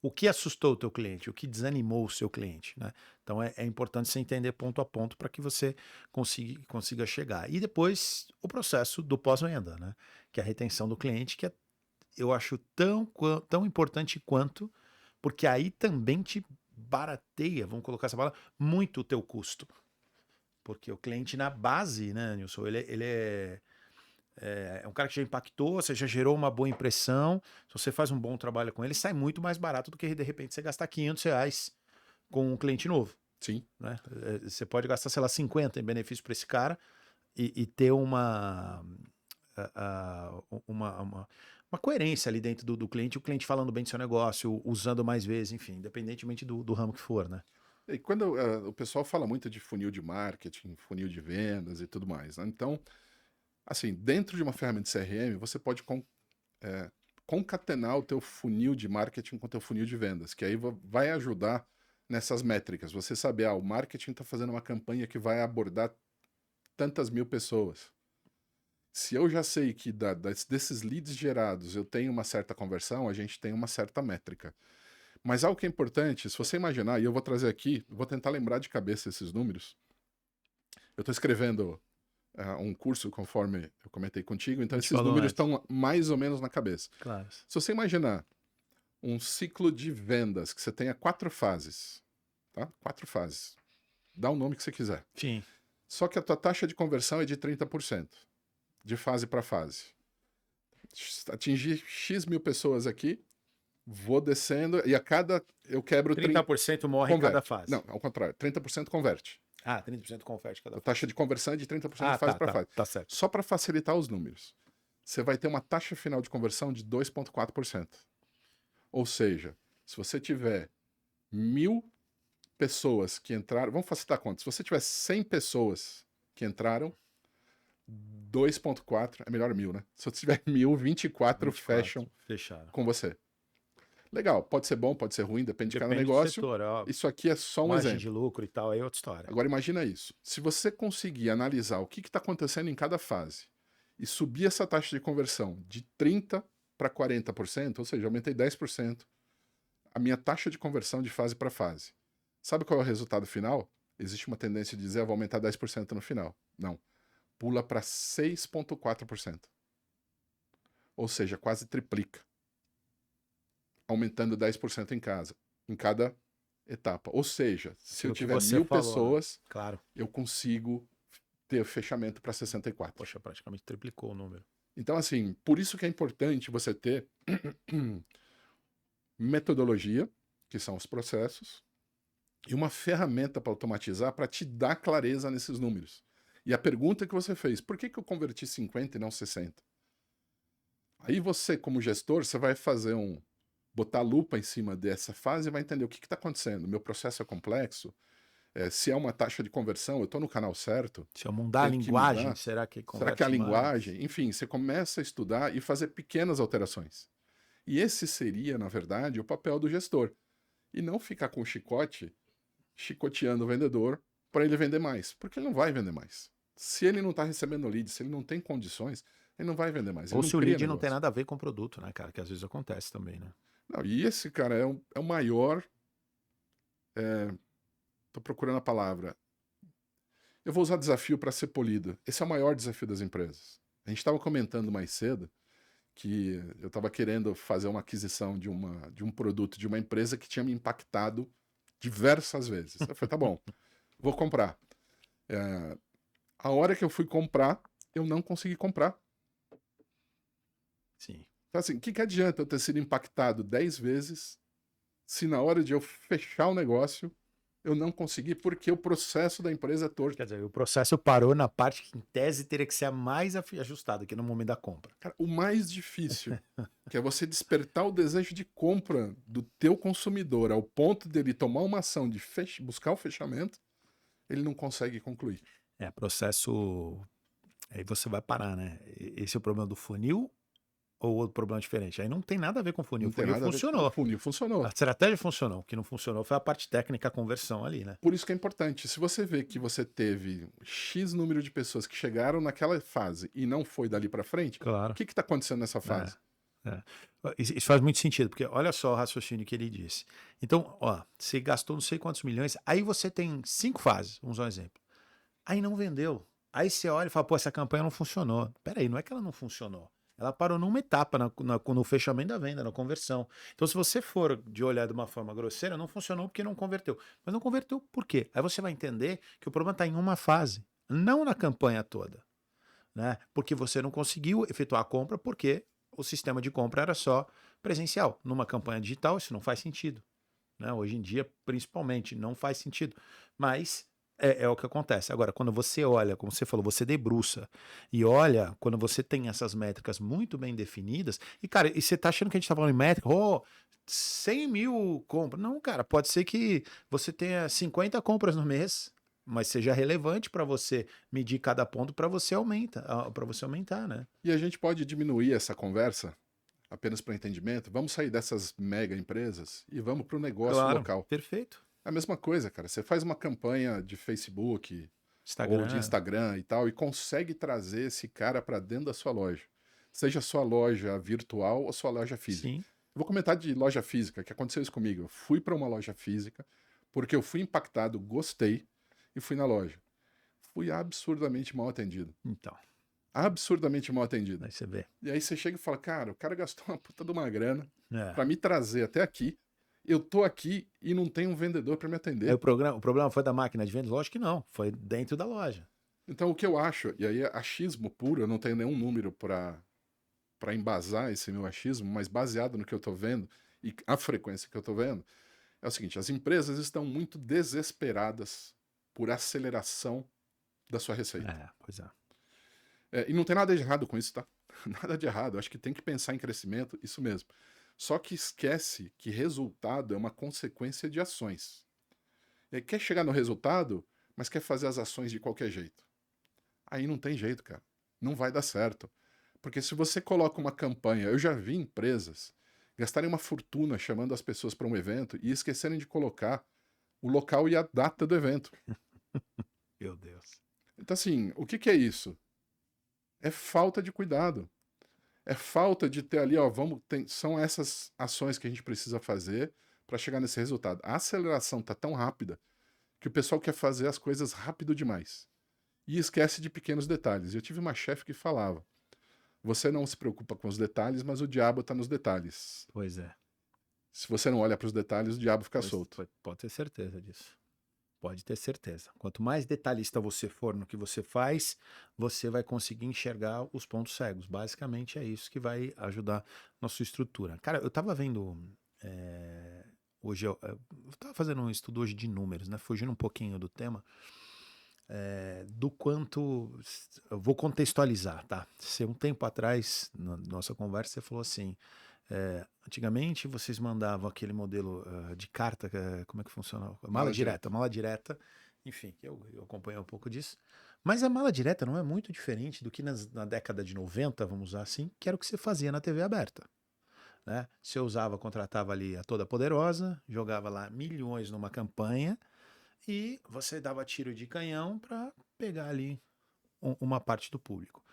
O que assustou o teu cliente? O que desanimou o seu cliente? Né? Então é importante você entender ponto a ponto para que você consiga chegar. E depois o processo do pós-venda, né? Que é a retenção do cliente, que eu acho tão importante quanto, porque aí também te barateia, vamos colocar essa palavra, muito o teu custo. Porque o cliente na base, né, Nilson, ele é um cara que já impactou, você já gerou uma boa impressão, se você faz um bom trabalho com ele, sai muito mais barato do que de repente você gastar R$500 com um cliente novo.
Sim.
Né? Você pode gastar, sei lá, 50 em benefício para esse cara e ter uma coerência ali dentro do cliente, o cliente falando bem do seu negócio, usando mais vezes, enfim, independentemente do ramo que for, né?
E quando o pessoal fala muito de funil de marketing, funil de vendas e tudo mais, né? Então, assim, dentro de uma ferramenta de CRM, você pode concatenar o teu funil de marketing com o teu funil de vendas, que aí vai ajudar nessas métricas. Você saber, o marketing está fazendo uma campanha que vai abordar tantas mil pessoas. Se eu já sei que desses leads gerados eu tenho uma certa conversão, a gente tem uma certa métrica. Mas algo que é importante, se você imaginar, e eu vou trazer aqui, vou tentar lembrar de cabeça esses números. Eu estou escrevendo um curso, conforme eu comentei contigo, então esses números estão mais ou menos na cabeça.
Claro.
Se você imaginar um ciclo de vendas que você tenha 4 fases, tá? 4 fases. Dá o nome que você quiser.
Sim.
Só que a tua taxa de conversão é de 30%, de fase para fase. Atingir X mil pessoas aqui, vou descendo, e a cada eu quebro
30% morre em cada fase.
Não, ao contrário, 30% converte.
30% converte cada
A
fase.
taxa de conversão é de 30% de fase para fase.
Tá certo.
Só para facilitar os números. Você vai ter uma taxa final de conversão de 2,4%. Ou seja, se você tiver 1.000 pessoas que entraram, vamos facilitar a conta. Se você tiver 100 pessoas que entraram, 2,4, é melhor 1.000, né? Se você tiver 1.000, 24 fecham com você. Legal, pode ser bom, pode ser ruim, depende de cada negócio.
Setor,
isso aqui é só um
margem
exemplo.
de lucro e tal, aí é outra história.
Agora imagina isso. Se você conseguir analisar o que está acontecendo em cada fase e subir essa taxa de conversão de 30% para 40%, ou seja, aumentei 10% a minha taxa de conversão de fase para fase. Sabe qual é o resultado final? Existe uma tendência de dizer, vou aumentar 10% no final. Não. Pula para 6,4%. Ou seja, quase triplica. Aumentando 10% em cada etapa. Ou seja, se eu tiver 1.000 pessoas,
claro,
eu consigo ter fechamento para 64.
Poxa, praticamente triplicou o número.
Então, assim, por isso que é importante você ter metodologia, que são os processos, e uma ferramenta para automatizar para te dar clareza nesses números. E a pergunta que você fez, por que eu converti 50 e não 60? Aí você, como gestor, você vai fazer botar a lupa em cima dessa fase e vai entender o que está acontecendo. Meu processo é complexo, se é uma taxa de conversão, eu estou no canal certo.
Se eu mudar a linguagem, será que
é a linguagem? Enfim, você começa a estudar e fazer pequenas alterações. E esse seria, na verdade, o papel do gestor. E não ficar com o chicote, chicoteando o vendedor para ele vender mais. Porque ele não vai vender mais. Se ele não está recebendo lead, se ele não tem condições, ele não vai vender mais.
Ou se o lead não tem nada a ver com o produto, né, cara? Que às vezes acontece também, né?
Não, e esse, cara, é o maior... Tô procurando a palavra. Eu vou usar desafio para ser polido. Esse é o maior desafio das empresas. A gente estava comentando mais cedo que eu estava querendo fazer uma aquisição de um produto de uma empresa que tinha me impactado diversas vezes. Eu falei, tá bom, vou comprar. A hora que eu fui comprar, eu não consegui comprar.
Sim.
Então, assim, o que adianta eu ter sido impactado 10 vezes se na hora de eu fechar o negócio eu não consegui, porque o processo da empresa é torto.
Quer dizer, o processo parou na parte que, em tese, teria que ser a mais ajustada, que é no momento da compra.
Cara, o mais difícil, que é você despertar o desejo de compra do teu consumidor ao ponto dele tomar uma ação de buscar o fechamento, ele não consegue concluir.
Processo... Aí você vai parar, né? Esse é o problema do funil ou outro problema diferente? Aí não tem nada a ver com o funil. O funil funcionou.
O funil funcionou.
A estratégia funcionou. O que não funcionou foi a parte técnica, a conversão ali, né?
Por isso que é importante. Se você vê que você teve X número de pessoas que chegaram naquela fase e não foi dali para frente,
claro.
O que está acontecendo nessa fase?
Isso faz muito sentido, porque olha só o raciocínio que ele disse. Então, você gastou não sei quantos milhões, aí você tem 5 fases, vamos usar um exemplo. Aí não vendeu. Aí você olha e fala, pô, essa campanha não funcionou. Peraí, não é que ela não funcionou. Ela parou numa etapa no fechamento da venda, na conversão. Então, se você for de olhar de uma forma grosseira, não funcionou porque não converteu. Mas não converteu por quê? Aí você vai entender que o problema está em uma fase, não na campanha toda. Né? Porque você não conseguiu efetuar a compra porque o sistema de compra era só presencial. Numa campanha digital, isso não faz sentido. Né? Hoje em dia, principalmente, não faz sentido. Mas é o que acontece. Agora, quando você olha, como você falou, você debruça e olha, quando você tem essas métricas muito bem definidas, e cara, e você tá achando que a gente tá falando em métrica, 100 mil compras. Não, cara, pode ser que você tenha 50 compras no mês, mas seja relevante para você medir cada ponto para você aumentar, né?
E a gente pode diminuir essa conversa apenas para entendimento. Vamos sair dessas mega empresas e vamos para o negócio local.
Perfeito.
É a mesma coisa, cara. Você faz uma campanha de Facebook, ou de
Instagram.
Instagram e tal, e consegue trazer esse cara para dentro da sua loja. Seja sua loja virtual ou sua loja física.
Sim.
Eu vou comentar de loja física, que aconteceu isso comigo. Eu fui para uma loja física, porque eu fui impactado, gostei, e fui na loja. Fui absurdamente mal atendido.
Então,
Absurdamente mal atendido.
aí você vê.
E aí você chega e fala, cara, o cara gastou uma puta de uma grana
É.
para me trazer até aqui. Eu tô aqui e não tem um vendedor para me
Aí
atender.
o problema foi da máquina de vendas? Lógico que não. Foi dentro da loja.
Então o que eu acho, e aí é achismo puro, eu não tenho nenhum número para embasar esse meu achismo, mas baseado no que eu tô vendo e a frequência que eu tô vendo, é o seguinte, as empresas estão muito desesperadas por aceleração da sua receita.
É, pois é.
E não tem nada de errado com isso, tá? Nada de errado. Acho que tem que pensar em crescimento, isso mesmo. Só que esquece que resultado é uma consequência de ações. Quer chegar no resultado, mas quer fazer as ações de qualquer jeito. Aí não tem jeito, cara. Não vai dar certo. Porque se você coloca uma campanha, eu já vi empresas gastarem uma fortuna chamando as pessoas para um evento e esquecerem de colocar o local e a data do evento.
Meu Deus.
Então, assim, o que é isso? É falta de cuidado. É falta de ter ali, ó, são essas ações que a gente precisa fazer para chegar nesse resultado. A aceleração tá tão rápida que o pessoal quer fazer as coisas rápido demais e esquece de pequenos detalhes. Eu tive uma chefe que falava: você não se preocupa com os detalhes, mas o diabo tá nos detalhes.
Pois é.
Se você não olha para os detalhes, o diabo fica solto.
Pode ter certeza disso. Pode ter certeza. Quanto mais detalhista você for no que você faz, você vai conseguir enxergar os pontos cegos. Basicamente é isso que vai ajudar na sua estrutura. Cara, eu tava vendo. Hoje eu tava fazendo um estudo hoje de números, né? Fugindo um pouquinho do tema. Do quanto. Eu vou contextualizar, tá? Se um tempo atrás, na nossa conversa, você falou assim. Antigamente vocês mandavam aquele modelo de carta, como é que funciona? Mala direta, enfim, eu acompanhei um pouco disso. Mas a mala direta não é muito diferente do que na década de 90, vamos usar assim, que era o que você fazia na TV aberta. Né? Você contratava ali a Toda Poderosa, jogava lá milhões numa campanha e você dava tiro de canhão para pegar ali uma parte do público.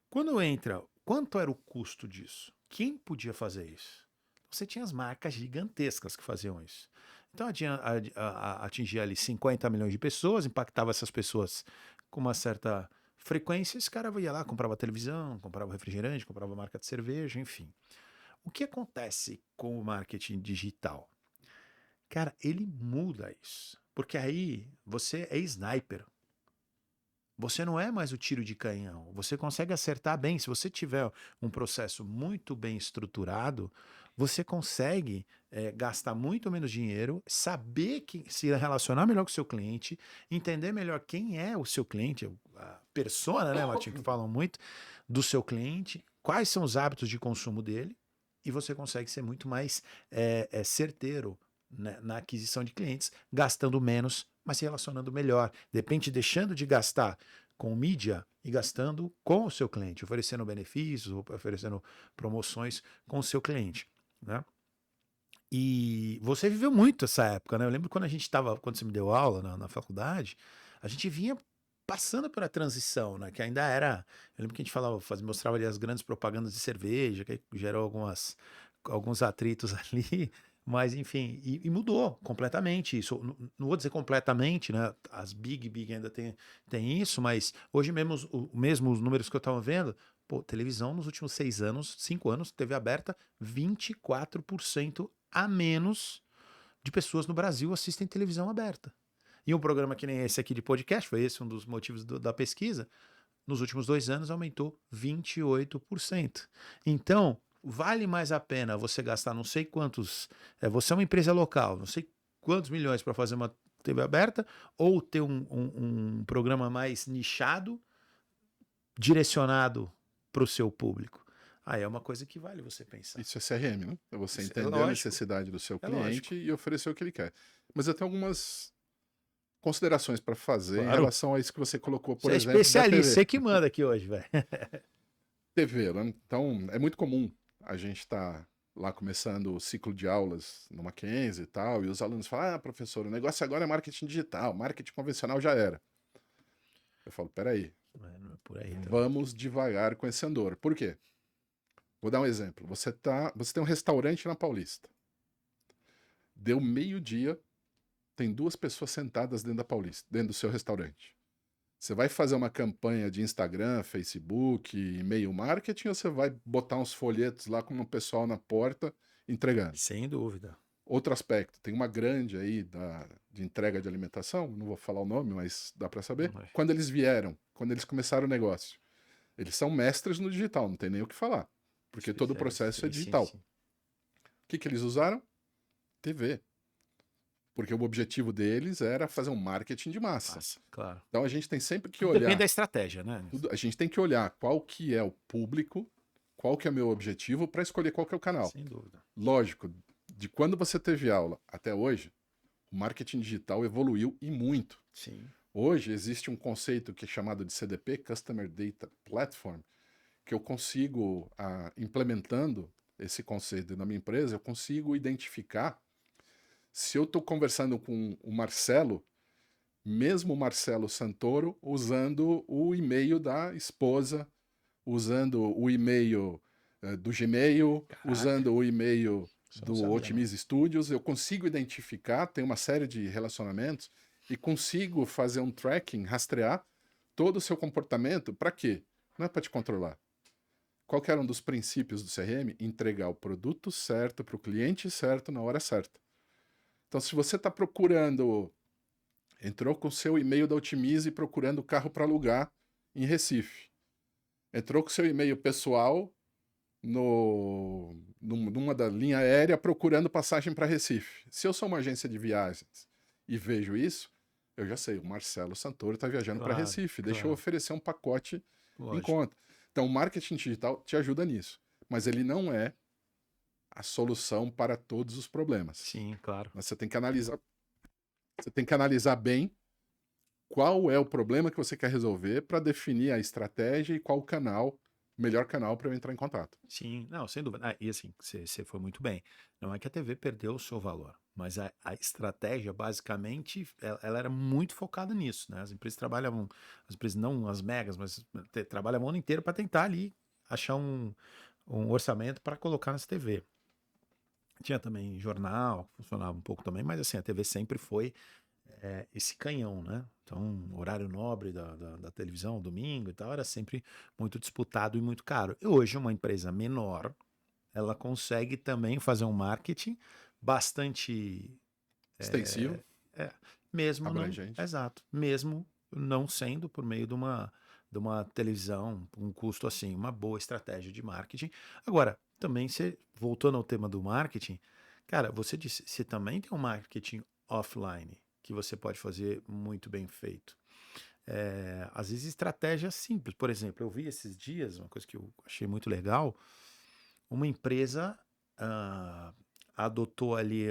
Quando entra, quanto era o custo disso? Quem podia fazer isso? Você tinha as marcas gigantescas que faziam isso. Então atingia ali 50 milhões de pessoas, impactava essas pessoas com uma certa frequência, esse cara ia lá, comprava televisão, comprava refrigerante, comprava marca de cerveja, enfim. O que acontece com o marketing digital? Cara, ele muda isso. Porque aí você é sniper. Você não é mais o tiro de canhão. Você consegue acertar bem. Se você tiver um processo muito bem estruturado, você consegue gastar muito menos dinheiro, saber se relacionar melhor com o seu cliente, entender melhor quem é o seu cliente, a persona, né, Martinho, que falam muito, do seu cliente, quais são os hábitos de consumo dele, e você consegue ser muito mais certeiro, né, na aquisição de clientes, gastando menos, mas se relacionando melhor. De repente, deixando de gastar com mídia e gastando com o seu cliente, oferecendo benefícios, oferecendo promoções com o seu cliente, né? E você viveu muito essa época, né? Eu lembro quando você me deu aula na faculdade, a gente vinha passando pela transição, né? Que ainda era. Eu lembro que a gente mostrava ali as grandes propagandas de cerveja, que gerou alguns atritos ali. Mas, enfim, e mudou completamente isso. Não vou dizer completamente, né? As Big ainda tem isso, mas hoje mesmo os números que eu estava vendo, pô, televisão nos últimos 6 anos, 5 anos, TV aberta, 24% a menos de pessoas no Brasil assistem televisão aberta. E um programa que nem esse aqui de podcast, foi esse um dos motivos da pesquisa, nos últimos 2 anos aumentou 28%. Então, vale mais a pena você gastar não sei quantos. Você é uma empresa local, não sei quantos milhões para fazer uma TV aberta, ou ter um programa mais nichado, direcionado para o seu público. Aí é uma coisa que vale você pensar.
Isso é CRM, né? É você
Isso
entender a necessidade do seu cliente e oferecer o que ele quer. Mas eu tenho algumas considerações para fazer em relação a isso que você colocou, por exemplo,
é especialista, você que manda aqui hoje, velho.
TV, né? Então, é muito comum a gente estar lá começando o ciclo de aulas no Mackenzie e tal, e os alunos falam, professor, o negócio agora é marketing digital, marketing convencional já era. Eu falo, peraí,
Não é por aí, então.
vamos devagar com esse andor. Por quê? Vou dar um exemplo. Você tem um restaurante na Paulista. Deu meio-dia, tem 2 pessoas sentadas dentro da Paulista, dentro do seu restaurante. Você vai fazer uma campanha de Instagram, Facebook, e-mail marketing, ou você vai botar uns folhetos lá com o pessoal na porta entregando?
Sem dúvida.
Outro aspecto, tem uma grande aí de entrega de alimentação, não vou falar o nome, mas dá para saber.
Vai.
Quando eles vieram, quando eles começaram o negócio, eles são mestres no digital, não tem nem o que falar, porque todo o processo é
Sim,
digital.
sim.
O que eles usaram? TV. Porque o objetivo deles era fazer um marketing de massa.
Massa, claro.
Então a gente tem sempre que
Depende
olhar,
da estratégia, né?
a gente tem que olhar qual que é o público, qual que é o meu objetivo para escolher qual que é o canal.
Sem dúvida.
Lógico, de quando você teve aula até hoje, o marketing digital evoluiu e muito.
Sim.
Hoje existe um conceito que é chamado de CDP, Customer Data Platform, que eu consigo, implementando esse conceito na minha empresa, eu consigo identificar se eu estou conversando com o Marcelo, mesmo o Marcelo Santoro, usando o e-mail da esposa, usando o e-mail do Gmail,
Caraca.
usando o e-mail
Isso eu não
do
sabia,
Otimize Studios, eu consigo identificar, tem uma série de relacionamentos e consigo fazer um tracking, rastrear todo o seu comportamento. Para quê? Não é para te controlar. Qual que era um dos princípios do CRM? Entregar o produto certo para o cliente certo na hora certa. Então, se você está procurando, entrou com o seu e-mail da Otimize procurando carro para alugar em Recife, entrou com o seu e-mail pessoal numa da linha aérea procurando passagem para Recife. Se eu sou uma agência de viagens e vejo isso, eu já sei, o Marcelo Santoro está viajando para
Claro,
Recife, deixa eu
claro.
oferecer um pacote em
Lógico.
conta. Então, o marketing digital te ajuda nisso, mas ele não é a solução para todos os problemas.
Sim, claro.
Mas você tem que analisar bem qual é o problema que você quer resolver para definir a estratégia e qual o melhor canal para eu entrar em contato.
Sim, não, sem dúvida. E assim, você foi muito bem. Não é que a TV perdeu o seu valor, mas a estratégia, basicamente, ela era muito focada nisso, né? As empresas trabalhavam, as empresas não as megas, mas trabalhavam o ano inteiro para tentar ali achar um orçamento para colocar nessa TV. Tinha também jornal, funcionava um pouco também, mas assim, a TV sempre foi esse canhão, né? Então, horário nobre da televisão, domingo e tal, era sempre muito disputado e muito caro. E hoje, uma empresa menor, ela consegue também fazer um marketing bastante
Extensivo,
mesmo não,
abrangente.
exato, mesmo não sendo por meio de uma televisão, um custo assim, uma boa estratégia de marketing. Agora, também voltando ao tema do marketing, cara, você disse, você também tem um marketing offline que você pode fazer muito bem feito. Às vezes estratégias simples. Por exemplo, eu vi esses dias, uma coisa que eu achei muito legal, uma empresa adotou ali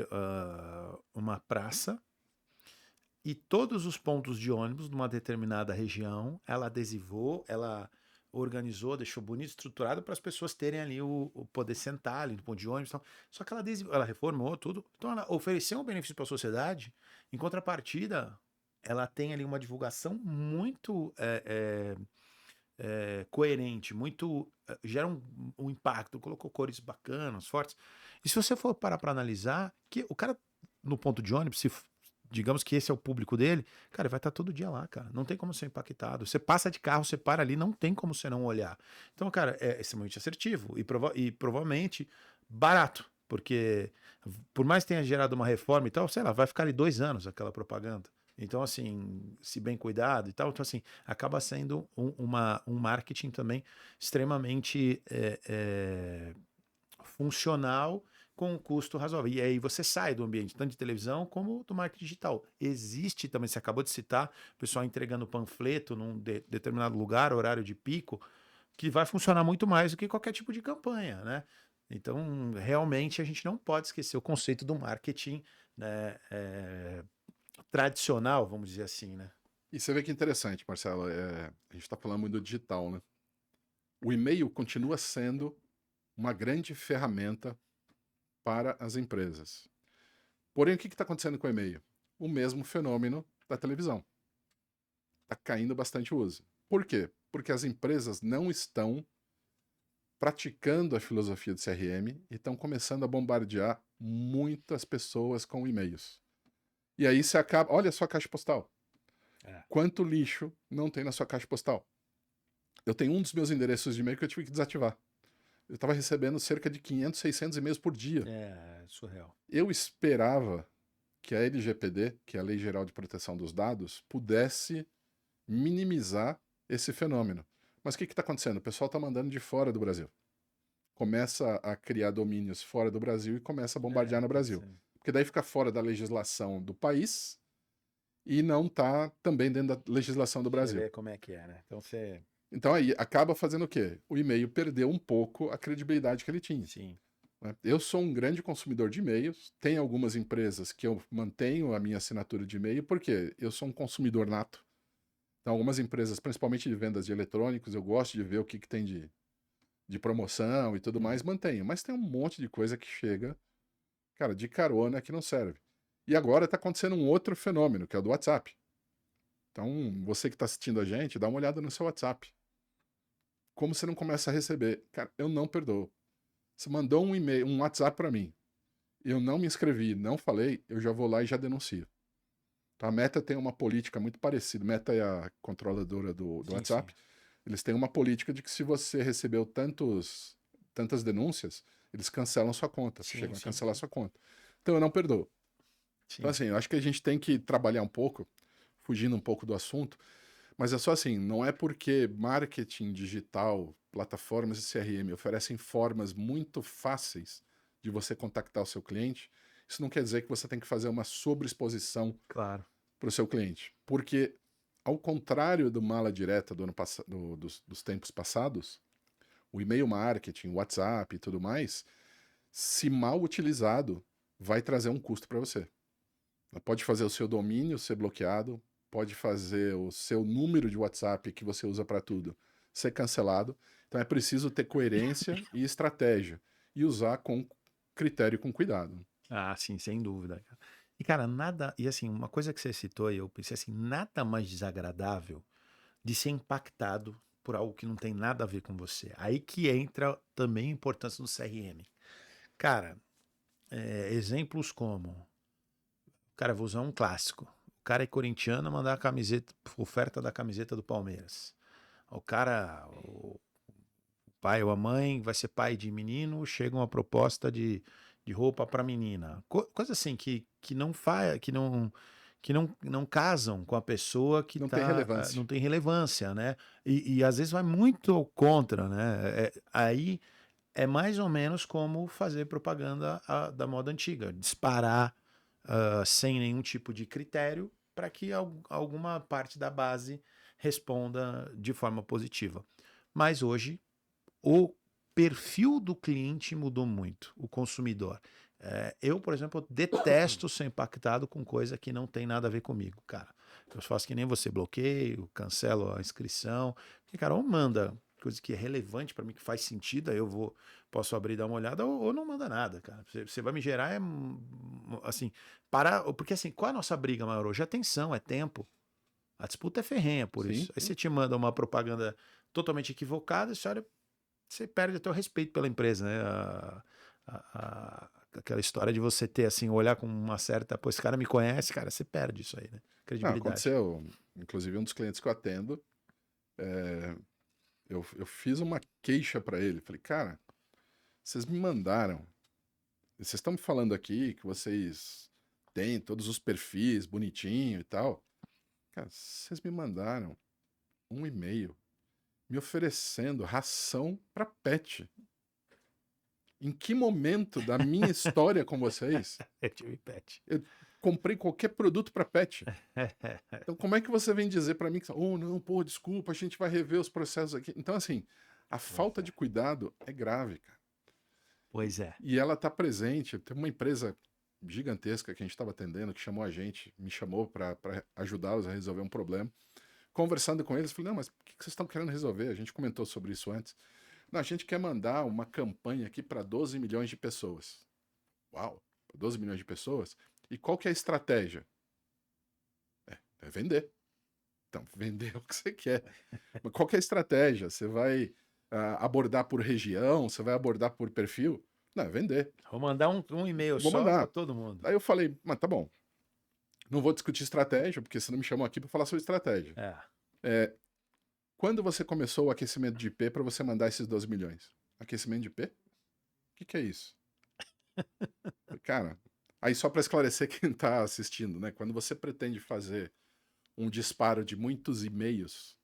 uma praça e todos os pontos de ônibus de uma determinada região, ela adesivou, ela organizou, deixou bonito, estruturado para as pessoas terem ali o poder sentar ali no ponto de ônibus e tal. Só que ela reformou tudo. Então ela ofereceu um benefício para a sociedade, em contrapartida, ela tem ali uma divulgação muito coerente, muito gera um impacto, colocou cores bacanas, fortes. E se você for parar para analisar, que o cara no ponto de ônibus, se digamos que esse é o público dele, cara, vai estar todo dia lá, cara. Não tem como ser impactado. Você passa de carro, você para ali, não tem como você não olhar. Então, cara, é extremamente assertivo e provavelmente barato, porque por mais que tenha gerado uma reforma e tal, sei lá, vai ficar ali 2 anos aquela propaganda. Então, assim, se bem cuidado e tal, então, assim, acaba sendo um marketing também extremamente funcional com um custo razoável. E aí você sai do ambiente tanto de televisão como do marketing digital. Existe também, você acabou de citar, o pessoal entregando panfleto num determinado lugar, horário de pico, que vai funcionar muito mais do que qualquer tipo de campanha, né? Então, realmente, a gente não pode esquecer o conceito do marketing, né, tradicional, vamos dizer assim, né?
E você vê que interessante, Marcelo, a gente está falando muito do digital, né? O e-mail continua sendo uma grande ferramenta para as empresas. Porém, o que está acontecendo com o e-mail? O mesmo fenômeno da televisão. está caindo bastante o uso. Por quê? Porque as empresas não estão praticando a filosofia de CRM e estão começando a bombardear muitas pessoas com e-mails. E aí você acaba... Olha a sua caixa postal. Quanto lixo não tem na sua caixa postal? Eu tenho um dos meus endereços de e-mail que eu tive que desativar. Eu estava recebendo cerca de 500, 600 e-mails por dia.
É surreal.
Eu esperava que a LGPD, que é a Lei Geral de Proteção dos Dados, pudesse minimizar esse fenômeno. Mas o que está acontecendo? O pessoal está mandando de fora do Brasil. Começa a criar domínios fora do Brasil e começa a bombardear no Brasil. Porque daí fica fora da legislação do país e não está também dentro da legislação do Brasil.
Você vê como é que é, né? Então você...
Então aí acaba fazendo o quê? O e-mail perdeu um pouco a credibilidade que ele tinha.
Sim.
Né? Eu sou um grande consumidor de e-mails, tem algumas empresas que eu mantenho a minha assinatura de e-mail porque eu sou um consumidor nato. Então algumas empresas, principalmente de vendas de eletrônicos, eu gosto de ver o que tem de promoção e tudo mais, mantenho. Mas tem um monte de coisa que chega, cara, de carona que não serve. E agora está acontecendo um outro fenômeno, que é o do WhatsApp. Então, você que está assistindo a gente, dá uma olhada no seu WhatsApp. Como você não começa a receber? Cara, eu não perdoo. Você mandou um e-mail, um WhatsApp para mim, eu não me inscrevi, não falei, eu já vou lá e já denuncio. Então, a Meta tem uma política muito parecida. Meta é a controladora do WhatsApp. Sim. Eles têm uma política de que se você recebeu tantas denúncias, eles cancelam sua conta, chegam a cancelar sua conta. Então, eu não perdoo. Sim. Então, assim, eu acho que a gente tem que trabalhar um pouco, fugindo um pouco do assunto, mas é só assim, não é porque marketing digital, plataformas de CRM oferecem formas muito fáceis de você contactar o seu cliente, isso não quer dizer que você tem que fazer uma sobreexposição para o seu cliente. Porque, ao contrário do mala direta dos tempos passados, o e-mail marketing, o WhatsApp e tudo mais, se mal utilizado, vai trazer um custo para você. Pode fazer o seu domínio ser bloqueado, pode fazer o seu número de WhatsApp que você usa para tudo ser cancelado. Então é preciso ter coerência e estratégia e usar com critério e com cuidado.
Ah, sim, sem dúvida. E, cara, nada... E, assim, uma coisa que você citou, e eu pensei assim, nada mais desagradável de ser impactado por algo que não tem nada a ver com você. Aí que entra também a importância do CRM. Cara, exemplos como... Cara, vou usar um clássico. O cara é corintiano, mandar a camiseta, oferta da camiseta do Palmeiras. O cara, o pai ou a mãe vai ser pai de menino, chega uma proposta de roupa para menina. Coisa assim que não faz, que não casam com a pessoa que
não tem relevância.
Não tem relevância, né? E às vezes vai muito contra, né? Aí é mais ou menos como fazer propaganda da moda antiga, disparar sem nenhum tipo de critério para que alguma parte da base responda de forma positiva. Mas hoje o perfil do cliente mudou muito, o consumidor. Eu, por exemplo, detesto ser impactado com coisa que não tem nada a ver comigo, cara. Eu faço que nem você, bloqueio, cancelo a inscrição. Porque, cara, ou manda coisa que é relevante para mim, que faz sentido, aí posso abrir e dar uma olhada, ou não manda nada, cara. Você vai me gerar, assim, porque assim, qual é a nossa briga maior hoje? É atenção, é tempo. A disputa é ferrenha por isso. Aí você te manda uma propaganda totalmente equivocada, você perde até o respeito pela empresa, né? Aquela história de você ter, assim, olhar com uma certa... Pô, esse cara me conhece, cara, você perde isso aí, né? Credibilidade.
Aconteceu, inclusive um dos clientes que eu atendo, eu fiz uma queixa para ele. Falei, cara, vocês me mandaram, vocês estão me falando aqui que vocês têm todos os perfis bonitinho e tal. Cara, vocês me mandaram um e-mail me oferecendo ração para pet. Em que momento da minha história com vocês
eu tive pet?
Eu comprei qualquer produto para pet. Então, como é que você vem dizer para mim que, não, pô, desculpa, a gente vai rever os processos aqui. Então, assim, a falta de cuidado é grave, cara.
Pois é.
E ela está presente. Tem uma empresa gigantesca que a gente estava atendendo, que chamou a gente, me chamou para ajudá-los a resolver um problema. Conversando com eles, falei, não, mas o que vocês estão querendo resolver? A gente comentou sobre isso antes. Não, a gente quer mandar uma campanha aqui para 12 milhões de pessoas. Uau, 12 milhões de pessoas? E qual que é a estratégia? É vender. Então, vender é o que você quer. Mas qual que é a estratégia? Você vai abordar por região? Você vai abordar por perfil? Não, é vender.
Vou mandar um e-mail
Vou
só para
mandar.
todo mundo.
Aí eu falei, mas tá bom. Não vou discutir estratégia, porque você não me chamou aqui para falar sobre estratégia. Quando você começou o aquecimento de IP para você mandar esses 12 milhões? Aquecimento de IP? O que é isso? Cara, aí só para esclarecer quem está assistindo, né? Quando você pretende fazer um disparo de muitos e-mails,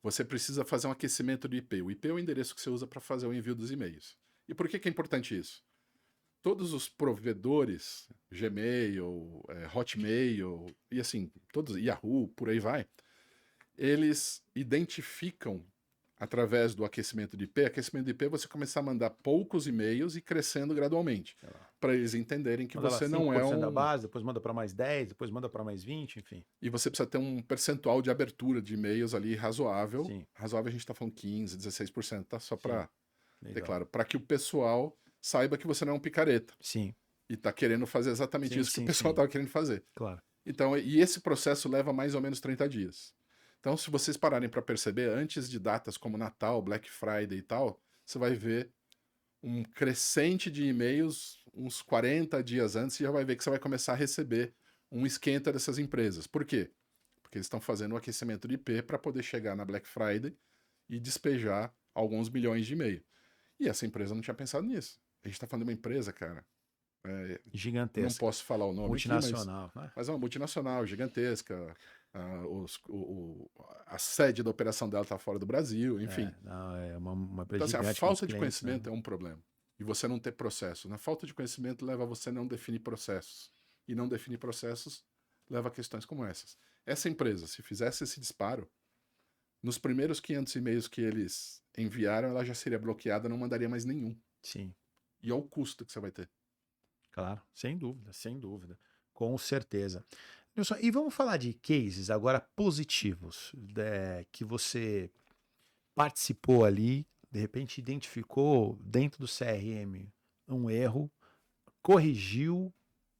você precisa fazer um aquecimento do IP. O IP é o endereço que você usa para fazer o envio dos e-mails. E por que é importante isso? Todos os provedores, Gmail, Hotmail, e assim, todos, Yahoo, por aí vai, eles identificam através do aquecimento de IP. Aquecimento de IP, você começar a mandar poucos e-mails e crescendo gradualmente, para eles entenderem que
Manda
você
lá
não é
5% da base, depois manda para mais 10, depois manda para mais 20, enfim.
E você precisa ter um percentual de abertura de e-mails ali razoável.
Sim.
Razoável a gente está falando 15, 16%, tá? Só para ter
Legal.
claro. Para que o pessoal saiba que você não é um picareta.
Sim.
E está querendo fazer exatamente
Sim,
isso que
sim,
o pessoal
sim.
estava querendo fazer.
Claro.
Então, e esse processo leva mais ou menos 30 dias. Então, se vocês pararem para perceber, antes de datas como Natal, Black Friday e tal, você vai ver um crescente de e-mails uns 40 dias antes e já vai ver que você vai começar a receber um esquenta dessas empresas. Por quê? Porque eles estão fazendo um aquecimento de IP para poder chegar na Black Friday e despejar alguns milhões de e-mail. E essa empresa não tinha pensado nisso. A gente está falando de uma empresa, cara,
gigantesca.
não posso falar o nome
multinacional,
aqui,
né?
mas é uma multinacional gigantesca. A sede da operação dela está fora do Brasil, enfim.
É uma
então, assim, a
gigante
falta
com
de
os
conhecimento
clientes, né?
é um problema. E você não ter processo. A falta de conhecimento leva a você não definir processos. E não definir processos leva a questões como essas. Essa empresa, se fizesse esse disparo, nos primeiros 500 e-mails que eles enviaram, ela já seria bloqueada, não mandaria mais nenhum.
Sim.
E olha o custo que você vai ter.
Claro, sem dúvida, sem dúvida. Com certeza. Nilson, e vamos falar de cases agora positivos, que você participou ali, de repente identificou dentro do CRM um erro, corrigiu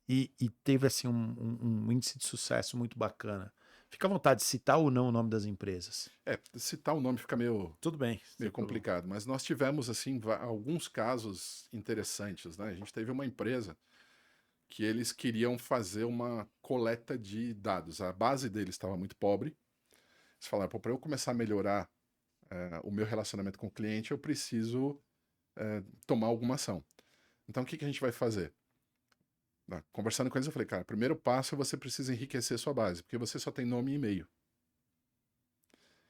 e teve assim um índice de sucesso muito bacana. Fica à vontade de citar ou não o nome das empresas.
Citar o nome fica meio
Tudo bem.
meio complicado, mas nós tivemos assim alguns casos interessantes, né? A gente teve uma empresa que eles queriam fazer uma coleta de dados. A base deles estava muito pobre. Eles falaram, para eu começar a melhorar o meu relacionamento com o cliente, eu preciso tomar alguma ação. Então, o que a gente vai fazer? Conversando com eles, eu falei, cara, primeiro passo é você precisa enriquecer sua base, porque você só tem nome e e-mail.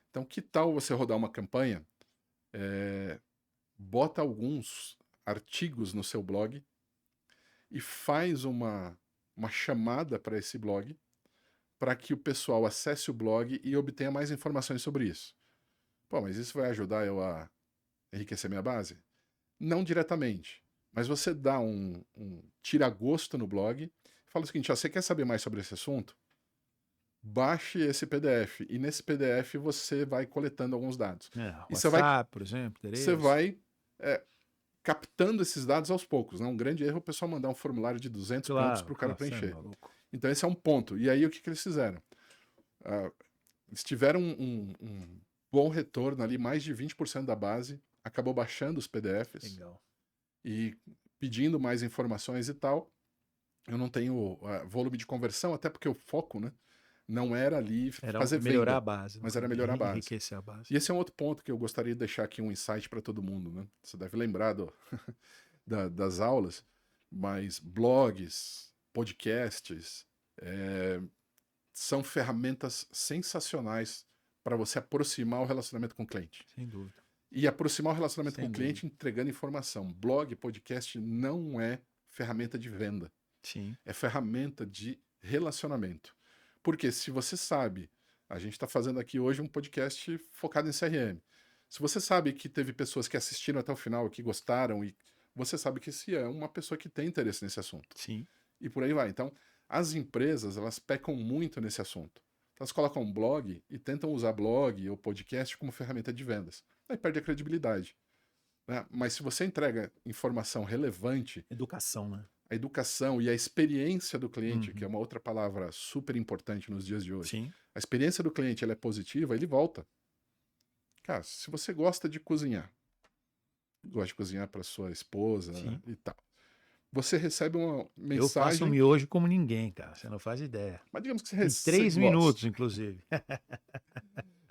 Então, que tal você rodar uma campanha, bota alguns artigos no seu blog e faz uma chamada para esse blog para que o pessoal acesse o blog e obtenha mais informações sobre isso. Pô, mas isso vai ajudar eu a enriquecer minha base? Não diretamente, mas você dá um tira-gosto no blog e fala o seguinte, você quer saber mais sobre esse assunto? Baixe esse PDF e nesse PDF você vai coletando alguns dados.
E WhatsApp, por exemplo,
você vai captando esses dados aos poucos. Né? Um grande erro é o pessoal mandar um formulário de 200 campos para o cara preencher. Então esse é um ponto. E aí o que eles fizeram? Eles tiveram um bom retorno ali, mais de 20% da base acabou baixando os PDFs.
Legal.
E pedindo mais informações e tal. Eu não tenho volume de conversão, até porque o foco, né, não era ali fazer
melhorar
venda,
a base,
mas era melhorar a base.
Enriquecer a base.
E esse é um outro ponto que eu gostaria de deixar aqui um insight para todo mundo. Né? Você deve lembrar das aulas, mas blogs, podcasts, são ferramentas sensacionais para você aproximar o relacionamento com o cliente.
Sem dúvida.
E aproximar o relacionamento com o cliente entregando informação. Blog, podcast não é ferramenta de venda.
Sim.
É ferramenta de relacionamento. Porque se você sabe, a gente está fazendo aqui hoje um podcast focado em CRM. Se você sabe que teve pessoas que assistiram até o final, que gostaram, e você sabe que esse é uma pessoa que tem interesse nesse assunto.
Sim.
E por aí vai. Então, as empresas, elas pecam muito nesse assunto. Então, elas colocam um blog e tentam usar blog ou podcast como ferramenta de vendas. Aí perde a credibilidade. Né? Mas se você entrega informação relevante...
Educação, né?
a educação e a experiência do cliente, que é
Uhum.
uma outra palavra super importante nos dias de hoje,
Sim.
a experiência do cliente ela é positiva, ele volta. Cara, se você gosta de cozinhar para sua esposa
Sim.
e tal, você recebe uma
Eu faço um
mensagem,
miojo como ninguém, cara. Você não faz ideia.
mas digamos que
Em
você
3 minutos,
gosta.
inclusive.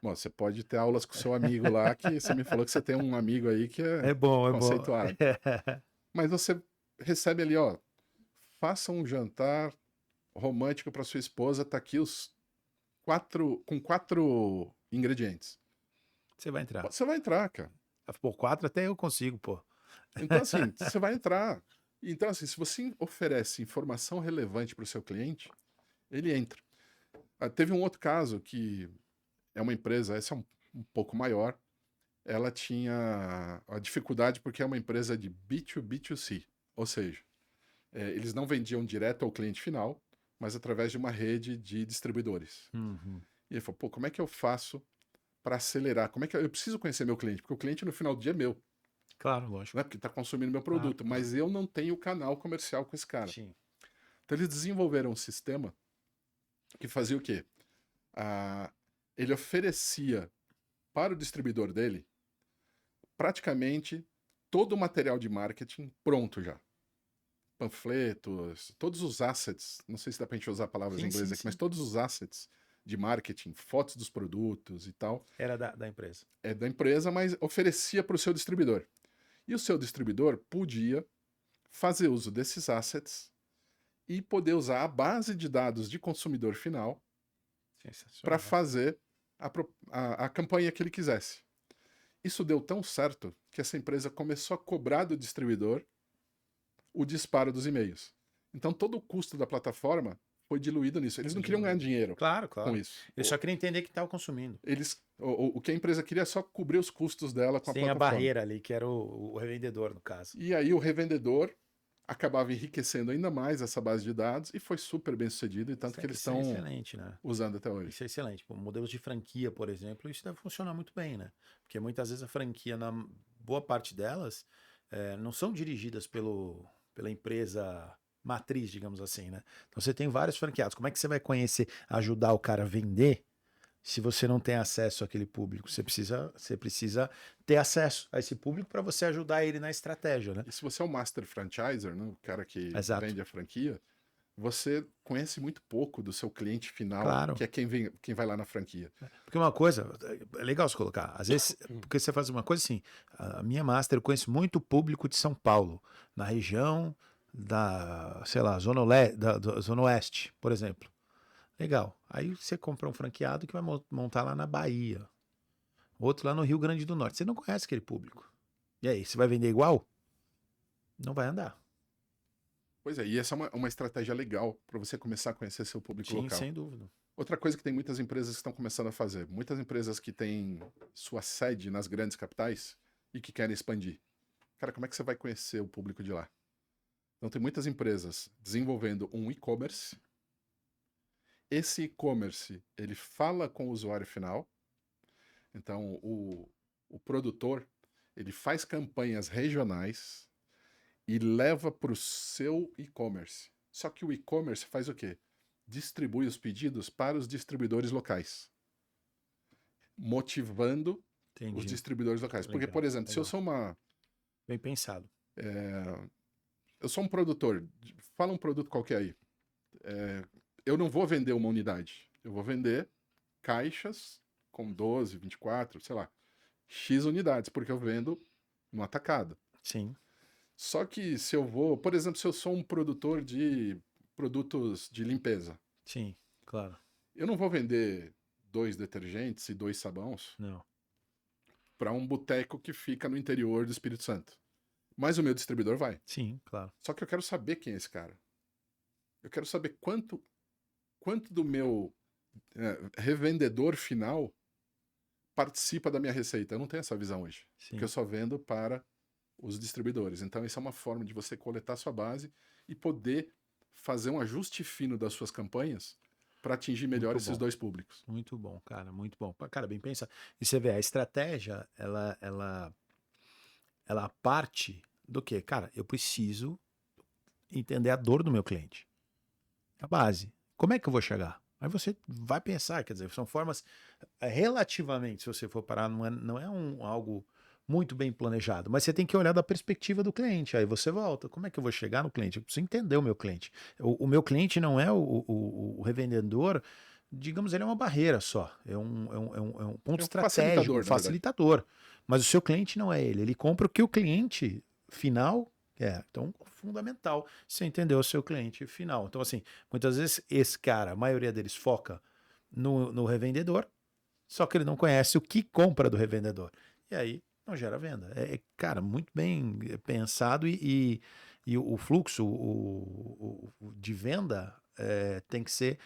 Bom, você pode ter aulas com seu amigo lá, que você me falou que você tem um amigo aí que é
É bom, é bom.
conceituado. Mas você recebe ali, ó, faça um jantar romântico para sua esposa, tá aqui os com 4 ingredientes.
Você vai entrar.
Você vai entrar, cara.
Por 4 até eu consigo, pô.
Então, assim, você vai entrar. Então, assim, se você oferece informação relevante para o seu cliente, ele entra. Teve um outro caso que é uma empresa, essa é um pouco maior, ela tinha a dificuldade porque é uma empresa de B2B2C, ou seja, eles não vendiam direto ao cliente final, mas através de uma rede de distribuidores.
Uhum.
E ele falou, pô, como é que eu faço para acelerar? Como é que eu preciso conhecer meu cliente? Porque o cliente no final do dia é meu,
Claro, lógico.
né? Porque está consumindo meu
Claro,
produto,
claro.
mas eu não tenho canal comercial com esse cara.
Sim.
Então eles desenvolveram um sistema que fazia o quê? Ah, ele oferecia para o distribuidor dele praticamente todo o material de marketing pronto já. Panfletos, todos os assets, não sei se dá pra gente usar palavras em
Sim,
inglês
sim,
aqui, mas
sim.
todos os assets de marketing, fotos dos produtos e tal,
Era da empresa.
é da empresa, mas oferecia para o seu distribuidor. E o seu distribuidor podia fazer uso desses assets e poder usar a base de dados de consumidor final para
Sensacional.
fazer a campanha que ele quisesse. Isso deu tão certo que essa empresa começou a cobrar do distribuidor o disparo dos e-mails. Então todo o custo da plataforma foi diluído nisso. Eles não queriam ganhar dinheiro
Claro,
com
claro.
isso.
Ele só queria entender que estava consumindo.
O que a empresa queria é só cobrir os custos dela com a
Sem a
plataforma.
barreira ali, que era o revendedor, no caso.
E aí o revendedor acabava enriquecendo ainda mais essa base de dados e foi super bem sucedido, e tanto que eles
Isso é
estão
excelente, né?
usando até hoje.
Isso é excelente. Pô, modelos de franquia, por exemplo, isso deve funcionar muito bem, né? Porque muitas vezes a franquia, na boa parte delas, não são dirigidas pela empresa matriz, digamos assim, né? Então você tem vários franqueados. Como é que você vai conhecer, ajudar o cara a vender se você não tem acesso àquele público? Você precisa ter acesso a esse público para você ajudar ele na estratégia, né?
E se você é o master franchiser, né, o cara que
Exato.
vende a franquia, você conhece muito pouco do seu cliente final,
Claro.
que é quem vai lá na franquia.
Porque uma coisa, é legal você colocar, às vezes, porque você faz uma coisa assim, a minha master, eu conheço muito público de São Paulo, na região da, sei lá, da Zona Oeste, por exemplo. Legal. Aí você compra um franqueado que vai montar lá na Bahia, outro lá no Rio Grande do Norte. Você não conhece aquele público. E aí, você vai vender igual? Não vai andar.
Pois é, e essa é uma estratégia legal para você começar a conhecer seu público
Sim,
local.
sem dúvida.
Outra coisa que tem muitas empresas que estão começando a fazer, muitas empresas que têm sua sede nas grandes capitais e que querem expandir. Cara, como é que você vai conhecer o público de lá? Então tem muitas empresas desenvolvendo um e-commerce. Esse e-commerce, ele fala com o usuário final. Então o produtor, ele faz campanhas regionais e leva para o seu e-commerce. Só que o e-commerce faz o quê? Distribui os pedidos para os distribuidores locais, motivando os
Entendi.
distribuidores locais. Porque,
Legal,
por exemplo, se eu
legal.
sou
Bem pensado.
eu sou um produtor, fala um produto qualquer aí. Eu não vou vender uma unidade, eu vou vender caixas com 12, 24, sei lá, X unidades, porque eu vendo no atacado.
Sim,
Só que se eu vou, por exemplo, se eu sou um produtor de produtos de limpeza,
sim, claro.
eu não vou vender 2 detergentes e 2 sabões
Não.
para um boteco que fica no interior do Espírito Santo. Mas o meu distribuidor vai.
Sim, claro.
Só que eu quero saber quem é esse cara. Eu quero saber quanto do meu revendedor final participa da minha receita. Eu não tenho essa visão hoje,
Sim.
porque eu só vendo para os distribuidores. Então, isso é uma forma de você coletar sua base e poder fazer um ajuste fino das suas campanhas para atingir melhor
Muito
esses
bom.
dois públicos.
Muito bom, cara, muito bom. Cara, bem pensado. E você vê, a estratégia, ela parte do quê? Cara, eu preciso entender a dor do meu cliente. É a base. Como é que eu vou chegar? Aí você vai pensar, quer dizer, são formas relativamente, se você for parar, não é algo muito bem planejado, mas você tem que olhar da perspectiva do cliente. Aí você volta. Como é que eu vou chegar no cliente? Eu preciso entender o meu cliente. O meu cliente não é o revendedor, digamos, ele é uma barreira só. É um ponto
É um
estratégico, um
facilitador, na verdade.
facilitador. Mas o seu cliente não é ele. Ele compra o que o cliente final quer. Então, fundamental você entender o seu cliente final. Então, assim, muitas vezes esse cara, a maioria deles foca no revendedor, só que ele não conhece o que compra do revendedor. E aí não gera venda. Cara, muito bem pensado e o fluxo de venda tem que ser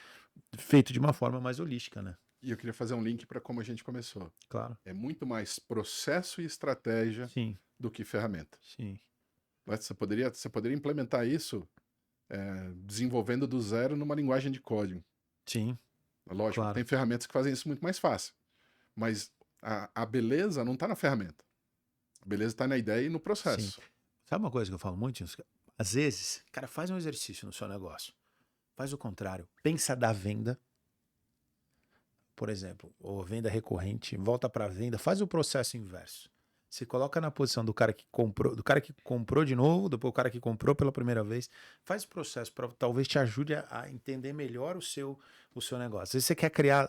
feito de uma forma mais holística, né?
E eu queria fazer um link para como a gente começou.
Claro.
É muito mais processo e estratégia
Sim,
do que ferramenta.
sim,
Mas você poderia implementar isso desenvolvendo do zero numa linguagem de código.
sim,
Lógico,
claro.
tem ferramentas que fazem isso muito mais fácil. Mas a beleza não está na ferramenta. A beleza está na ideia e no
Sim.
processo.
Sabe uma coisa que eu falo muito? Às vezes, cara, faz um exercício no seu negócio. Faz o contrário. Pensa da venda. Por exemplo, ou venda recorrente, volta para a venda, faz o processo inverso. Se coloca na posição do cara que comprou de novo, depois o cara que comprou pela primeira vez, faz o processo para talvez te ajude a entender melhor o seu negócio. Às vezes você quer criar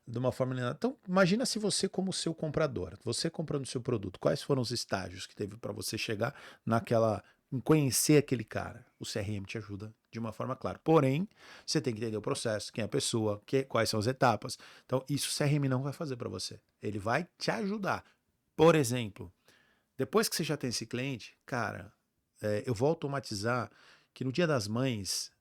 de uma forma linear. Então, imagina se você como seu comprador, você comprando o seu produto, quais foram os estágios que teve para você chegar em conhecer aquele cara. O CRM te ajuda de uma forma clara. Porém, você tem que entender o processo, quem é a pessoa, quais são as etapas. Então, isso o CRM não vai fazer para você. Ele vai te ajudar. Por exemplo, depois que você já tem esse cliente, cara, eu vou automatizar que no Dia das Mães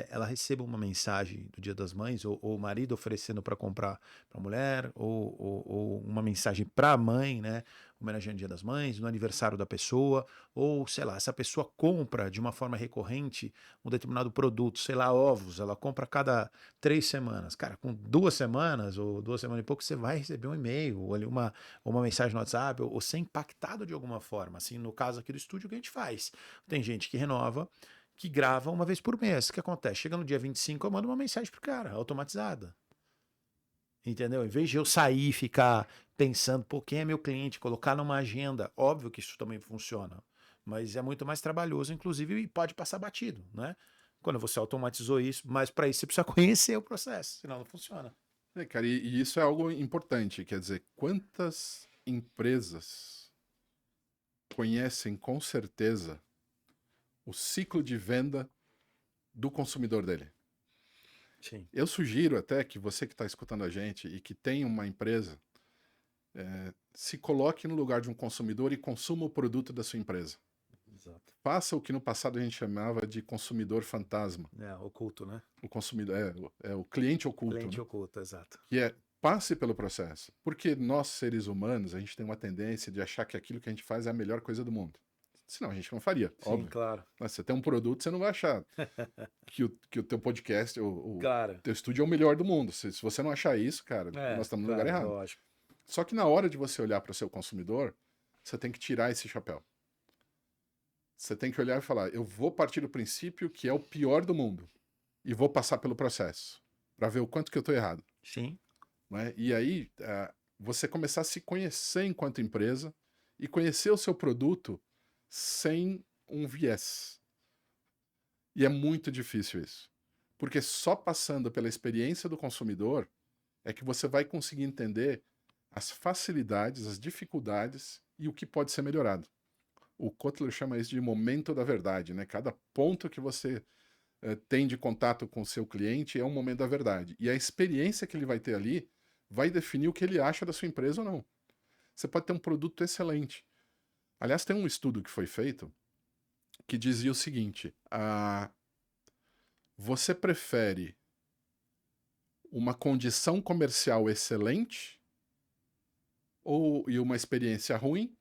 ela receba uma mensagem do Dia das Mães, ou o marido oferecendo para comprar para a mulher, ou uma mensagem para a mãe, né? Homenageando o Dia das Mães, no aniversário da pessoa, ou sei lá, se a pessoa compra de uma forma recorrente um determinado produto, sei lá, ovos, ela compra a cada 3 semanas. Cara, com 2 semanas ou 2 semanas e pouco, você vai receber um e-mail, ou ali uma mensagem no WhatsApp, ou ser impactado de alguma forma. Assim, no caso aqui do estúdio, o que a gente faz? Tem gente que renova, que grava uma vez por mês. O que acontece? Chega no dia 25, eu mando uma mensagem pro cara, automatizada. Entendeu? Em vez de eu sair e ficar pensando, pô, quem é meu cliente, colocar numa agenda, óbvio que isso também funciona, mas é muito mais trabalhoso, inclusive, e pode passar batido, né? Quando você automatizou isso, mas para isso você precisa conhecer o processo, senão não funciona.
Cara, e isso é algo importante. Quer dizer, quantas empresas conhecem com certeza o ciclo de venda do consumidor dele?
Sim.
Eu sugiro até que você que está escutando a gente e que tem uma empresa, se coloque no lugar de um consumidor e consuma o produto da sua empresa.
Exato.
Faça o que no passado a gente chamava de consumidor fantasma.
Oculto, né?
O consumidor é o cliente oculto,
Cliente
né?
oculto, exato.
Que é passe pelo processo. Porque nós, seres humanos, a gente tem uma tendência de achar que aquilo que a gente faz é a melhor coisa do mundo. Senão a gente não faria,
Sim,
óbvio.
claro.
Mas você tem um produto, você não vai achar que o teu podcast, o
Claro.
teu estúdio é o melhor do mundo. Se você não achar isso, cara, nós estamos no lugar
Claro,
errado.
lógico.
Só que na hora de você olhar para o seu consumidor, você tem que tirar esse chapéu. Você tem que olhar e falar: eu vou partir do princípio que é o pior do mundo e vou passar pelo processo para ver o quanto que eu estou errado.
Sim.
Né? E aí você começar a se conhecer enquanto empresa e conhecer o seu produto sem um viés. E é muito difícil isso. Porque só passando pela experiência do consumidor é que você vai conseguir entender as facilidades, as dificuldades e o que pode ser melhorado. O Kotler chama isso de momento da verdade, né? Cada ponto que você tem de contato com o seu cliente é um momento da verdade. E a experiência que ele vai ter ali vai definir o que ele acha da sua empresa ou não. Você pode ter um produto excelente. Aliás, tem um estudo que foi feito que dizia o seguinte: você prefere uma condição comercial excelente e uma experiência ruim,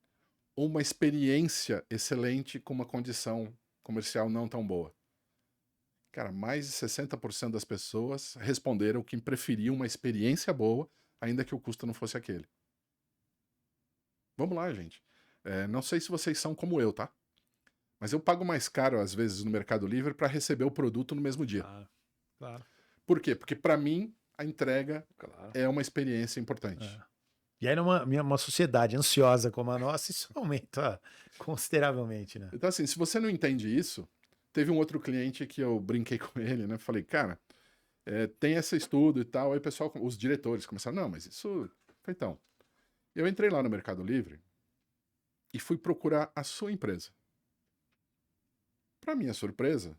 ou uma experiência excelente com uma condição comercial não tão boa? Cara, mais de 60% das pessoas responderam que preferiam uma experiência boa, ainda que o custo não fosse aquele. Vamos lá, gente. Não sei se vocês são como eu, tá? Mas eu pago mais caro, às vezes, no Mercado Livre para receber o produto no mesmo dia.
Claro, claro,
Por quê? Porque para mim a entrega
claro.
é uma experiência importante.
E aí, numa sociedade ansiosa como a nossa, isso aumenta consideravelmente, né?
Então, assim, se você não entende isso, teve um outro cliente que eu brinquei com ele, né? Falei, cara, tem esse estudo e tal. Aí o pessoal, os diretores começaram, não, mas isso. Falei, então, eu entrei lá no Mercado Livre e fui procurar a sua empresa. Para minha surpresa,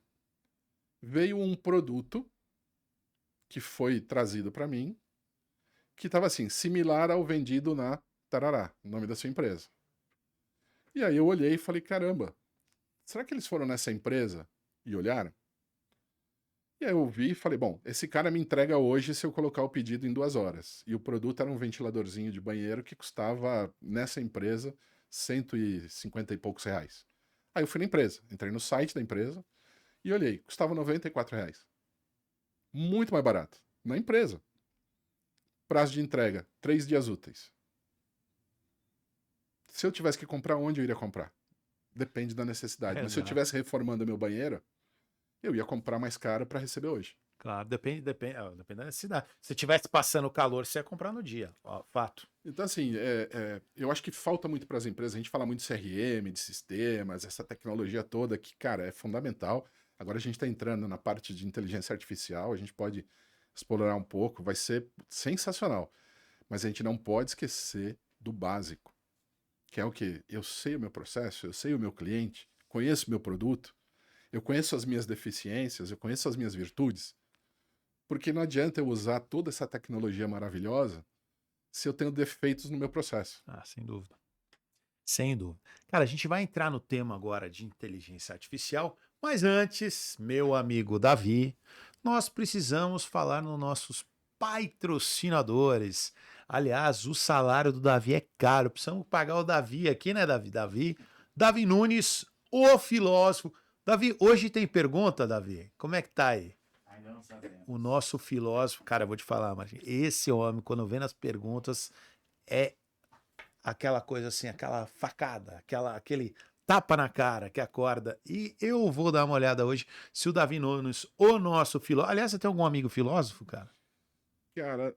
veio um produto que foi trazido para mim, que estava assim, similar ao vendido na Tarará, o nome da sua empresa. E aí eu olhei e falei, caramba, será que eles foram nessa empresa e olharam? E aí eu vi e falei, bom, esse cara me entrega hoje se eu colocar o pedido em 2 horas. E o produto era um ventiladorzinho de banheiro que custava, nessa empresa, 150 e poucos reais. Aí eu fui na empresa, entrei no site da empresa e olhei, custava 94 reais. Muito mais barato. Na empresa. Prazo de entrega, 3 dias úteis. Se eu tivesse que comprar, onde eu iria comprar? Depende da necessidade. Mas se eu
Exato.
estivesse reformando meu banheiro, eu ia comprar mais caro para receber hoje.
Claro, depende da necessidade. Se tivesse passando calor, você ia comprar no dia. Ó, fato.
Então, assim, eu acho que falta muito para as empresas. A gente fala muito de CRM, de sistemas, essa tecnologia toda que, cara, é fundamental. Agora a gente está entrando na parte de inteligência artificial, a gente pode explorar um pouco, vai ser sensacional. Mas a gente não pode esquecer do básico, que é o quê? Eu sei o meu processo, eu sei o meu cliente, conheço o meu produto, eu conheço as minhas deficiências, eu conheço as minhas virtudes. Porque não adianta eu usar toda essa tecnologia maravilhosa se eu tenho defeitos no meu processo.
Ah, sem dúvida. Sem dúvida. Cara, a gente vai entrar no tema agora de inteligência artificial, mas antes, meu amigo Davi, nós precisamos falar nos nossos patrocinadores. Aliás, o salário do Davi é caro, precisamos pagar o Davi aqui, né, Davi? Davi Nunes, o filósofo. Davi, hoje tem pergunta, Davi? Como é que tá aí?
Ainda não sabemos.
O nosso filósofo, cara, eu vou te falar, mas esse homem, quando vem nas perguntas, é aquela coisa assim, aquela facada, aquele tapa na cara que acorda. E eu vou dar uma olhada hoje se o Davi Nunes, o nosso filósofo. Aliás, você tem algum amigo filósofo, cara?
Cara,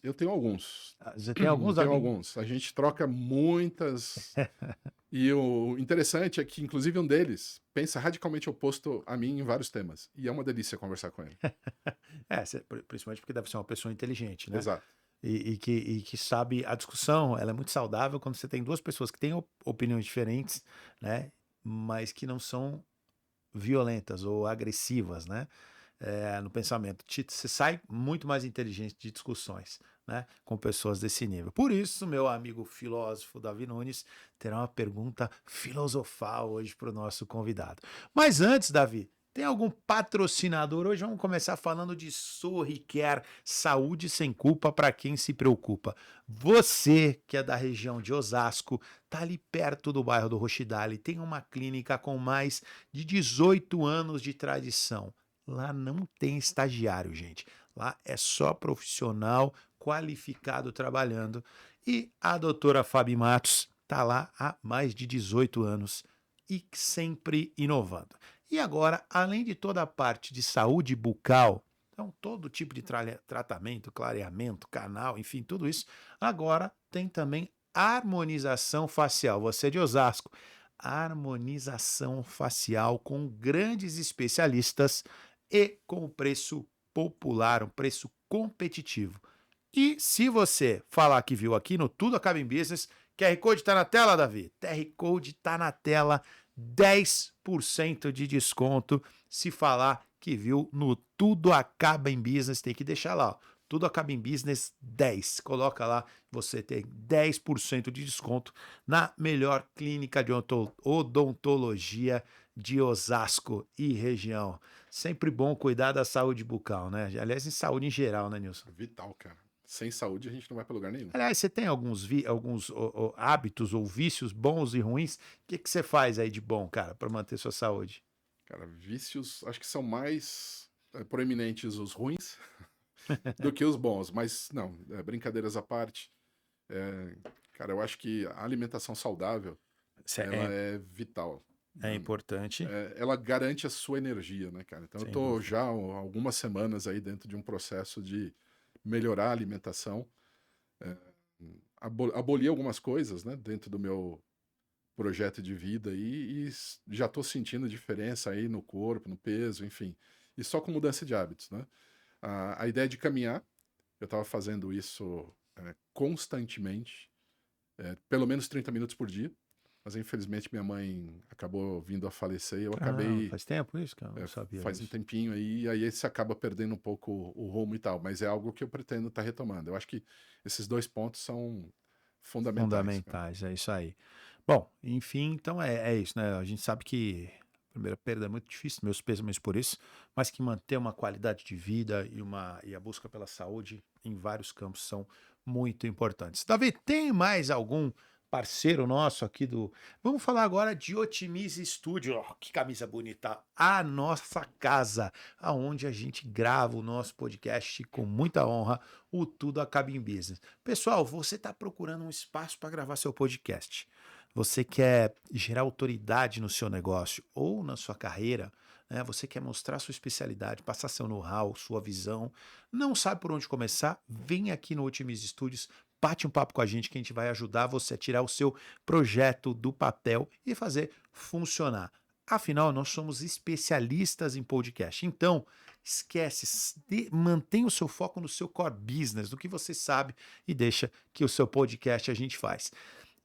eu tenho alguns.
Você tem alguns,
Tenho
Davi?
alguns. A gente troca muitas. E o interessante é que, inclusive, um deles pensa radicalmente oposto a mim em vários temas. E é uma delícia conversar com ele.
Principalmente porque deve ser uma pessoa inteligente, né?
Exato.
E que sabe, a discussão, ela é muito saudável quando você tem duas pessoas que têm opiniões diferentes, né? Mas que não são violentas ou agressivas, né? No pensamento. Você sai muito mais inteligente de discussões, né? Com pessoas desse nível. Por isso, meu amigo filósofo Davi Nunes terá uma pergunta filosofal hoje para o nosso convidado. Mas antes, Davi, tem algum patrocinador? Hoje vamos começar falando de Sorricare, saúde sem culpa para quem se preocupa. Você que é da região de Osasco, tá ali perto do bairro do Rochidale, tem uma clínica com mais de 18 anos de tradição. Lá não tem estagiário, gente. Lá é só profissional qualificado trabalhando. E a doutora Fabi Matos está lá há mais de 18 anos e sempre inovando. E agora, além de toda a parte de saúde bucal, então todo tipo de tratamento, clareamento, canal, enfim, tudo isso, agora tem também harmonização facial. Você é de Osasco, harmonização facial com grandes especialistas e com o preço popular, um preço competitivo. E se você falar que viu aqui no Tudo Acaba em Business, QR Code está na tela, Davi? QR Code está na tela, 10% de desconto se falar que viu no Tudo Acaba em Business, tem que deixar lá, ó. Tudo Acaba em Business 10. Coloca lá, você tem 10% de desconto na melhor clínica de odontologia de Osasco e região. Sempre bom cuidar da saúde bucal, né? Aliás, em saúde em geral, né, Nilson?
Vital, cara. Sem saúde a gente não vai para lugar nenhum.
Aliás, você tem alguns hábitos ou vícios bons e ruins? O que você faz aí de bom, cara, para manter sua saúde?
Cara, vícios acho que são mais proeminentes os ruins do que os bons. Mas, não, brincadeiras à parte. Cara, eu acho que a alimentação saudável ela é vital.
É importante,
Ela garante a sua energia, né, cara? Então eu
sem
tô
dúvida.
já há algumas semanas aí dentro de um processo de melhorar a alimentação, abolir algumas coisas, né, dentro do meu projeto de vida aí, e já tô sentindo diferença aí no corpo, no peso, enfim. E só com mudança de hábitos, né? A ideia de caminhar, eu estava fazendo isso constantemente, pelo menos 30 minutos por dia, mas infelizmente minha mãe acabou vindo a falecer e eu
Caramba,
acabei,
faz tempo isso que eu não sabia
faz um
disso.
tempinho aí, e aí você acaba perdendo um pouco o rumo e tal, mas é algo que eu pretendo estar retomando. Eu acho que esses dois pontos são fundamentais, cara.
Fundamentais, é isso aí. Bom, enfim, então é isso, né? A gente sabe que a primeira perda é muito difícil, meus pêsames por isso, mas que manter uma qualidade de vida e a busca pela saúde em vários campos são muito importantes. Davi, tem mais algum parceiro nosso aqui do. Vamos falar agora de Otimize Studio. Oh, que camisa bonita! A nossa casa, aonde a gente grava o nosso podcast com muita honra, o Tudo Acaba em Business. Pessoal, você está procurando um espaço para gravar seu podcast. Você quer gerar autoridade no seu negócio ou na sua carreira, né? Você quer mostrar sua especialidade, passar seu know-how, sua visão. Não sabe por onde começar? Vem aqui no Otimize Studios, bate um papo com a gente que a gente vai ajudar você a tirar o seu projeto do papel e fazer funcionar. Afinal, nós somos especialistas em podcast. Então, esquece, mantenha o seu foco no seu core business, no que você sabe e deixa que o seu podcast a gente faz.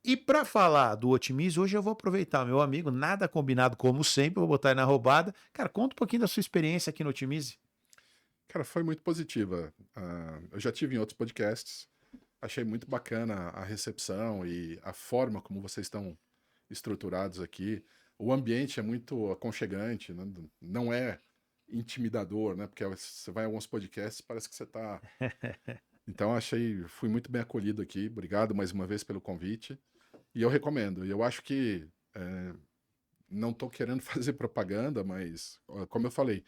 E para falar do Otimize, hoje eu vou aproveitar, meu amigo, nada combinado como sempre, vou botar aí na roubada. Cara, conta um pouquinho da sua experiência aqui no Otimize.
Cara, foi muito positiva. Eu já tive em outros podcasts, achei muito bacana a recepção e a forma como vocês estão estruturados aqui. O ambiente é muito aconchegante, né? Não é intimidador, né? Porque você vai em alguns podcasts, parece que você está. Então, fui muito bem acolhido aqui. Obrigado mais uma vez pelo convite. E eu recomendo. E eu acho que não estou querendo fazer propaganda, mas, como eu falei,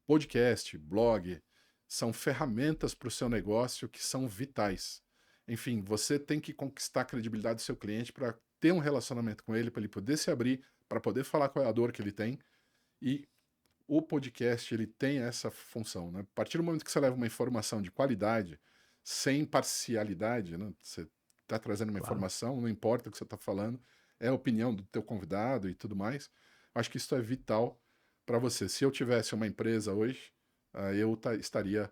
podcast, blog, são ferramentas para o seu negócio que são vitais. Enfim, você tem que conquistar a credibilidade do seu cliente para ter um relacionamento com ele, para ele poder se abrir, para poder falar qual é a dor que ele tem. E o podcast, ele tem essa função, né? A partir do momento que você leva uma informação de qualidade, sem parcialidade, né? Você está trazendo uma
Claro.
informação, não importa o que você está falando, é a opinião do teu convidado e tudo mais. Acho que isso é vital para você. Se eu tivesse uma empresa hoje, eu estaria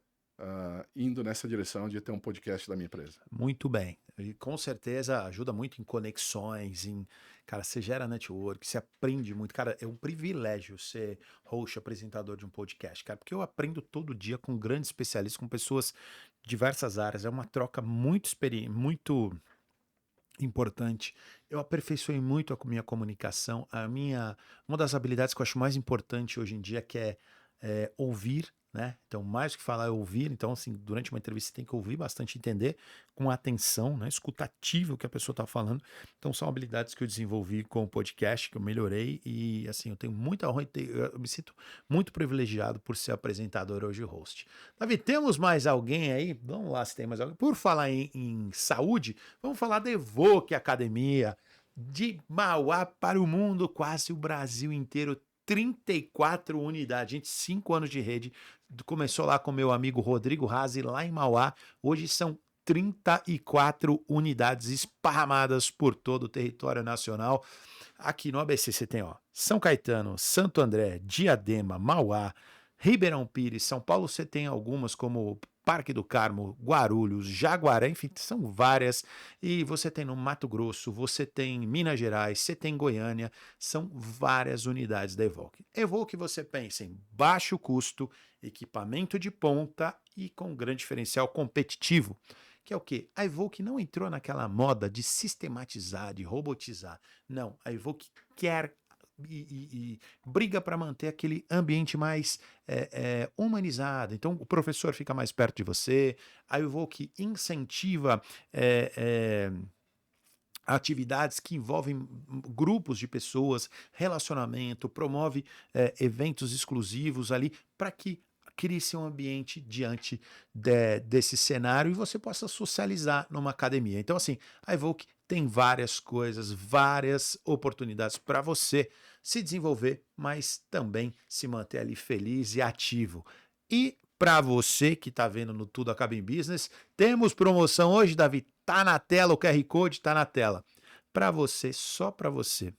indo nessa direção de ter um podcast da minha empresa.
Muito bem. E com certeza ajuda muito em conexões, cara, você gera network, você aprende muito. Cara, é um privilégio ser host, apresentador de um podcast, cara, porque eu aprendo todo dia com grandes especialistas, com pessoas de diversas áreas. É uma troca muito importante. Eu aperfeiçoei muito a minha comunicação, uma das habilidades que eu acho mais importante hoje em dia, que é ouvir, né? Então, mais do que falar é ouvir. Então, assim, durante uma entrevista você tem que ouvir bastante, entender com atenção, né? Escutativo o que a pessoa está falando. Então, são habilidades que eu desenvolvi com o podcast, que eu melhorei e, assim, eu tenho muita honra, eu me sinto muito privilegiado por ser apresentador hoje e host. Davi, temos mais alguém aí? Vamos lá se tem mais alguém. Por falar em saúde, vamos falar da Evoque Academia, de Mauá para o mundo, quase o Brasil inteiro, 34 unidades, gente, 5 anos de rede. Começou lá com meu amigo Rodrigo Razi, lá em Mauá. Hoje são 34 unidades esparramadas por todo o território nacional. Aqui no ABC você tem, ó, São Caetano, Santo André, Diadema, Mauá, Ribeirão Pires, São Paulo você tem algumas como Parque do Carmo, Guarulhos, Jaguaré, enfim, são várias. E você tem no Mato Grosso, você tem Minas Gerais, você tem Goiânia, são várias unidades da Evoque. Evoque você pensa em baixo custo, equipamento de ponta e com grande diferencial competitivo. Que é o quê? A Evoque não entrou naquela moda de sistematizar, de robotizar. Não, a Evoque quer e briga para manter aquele ambiente mais humanizado. Então, o professor fica mais perto de você, a Evoque incentiva atividades que envolvem grupos de pessoas, relacionamento, promove eventos exclusivos ali para que crie-se um ambiente diante desse cenário e você possa socializar numa academia. Então, assim, a Evoque tem várias coisas, várias oportunidades para você se desenvolver, mas também se manter ali feliz e ativo. E para você que está vendo no Tudo Acaba em Business, temos promoção hoje, Davi. Tá na tela, o QR Code tá na tela. Para você, só para você,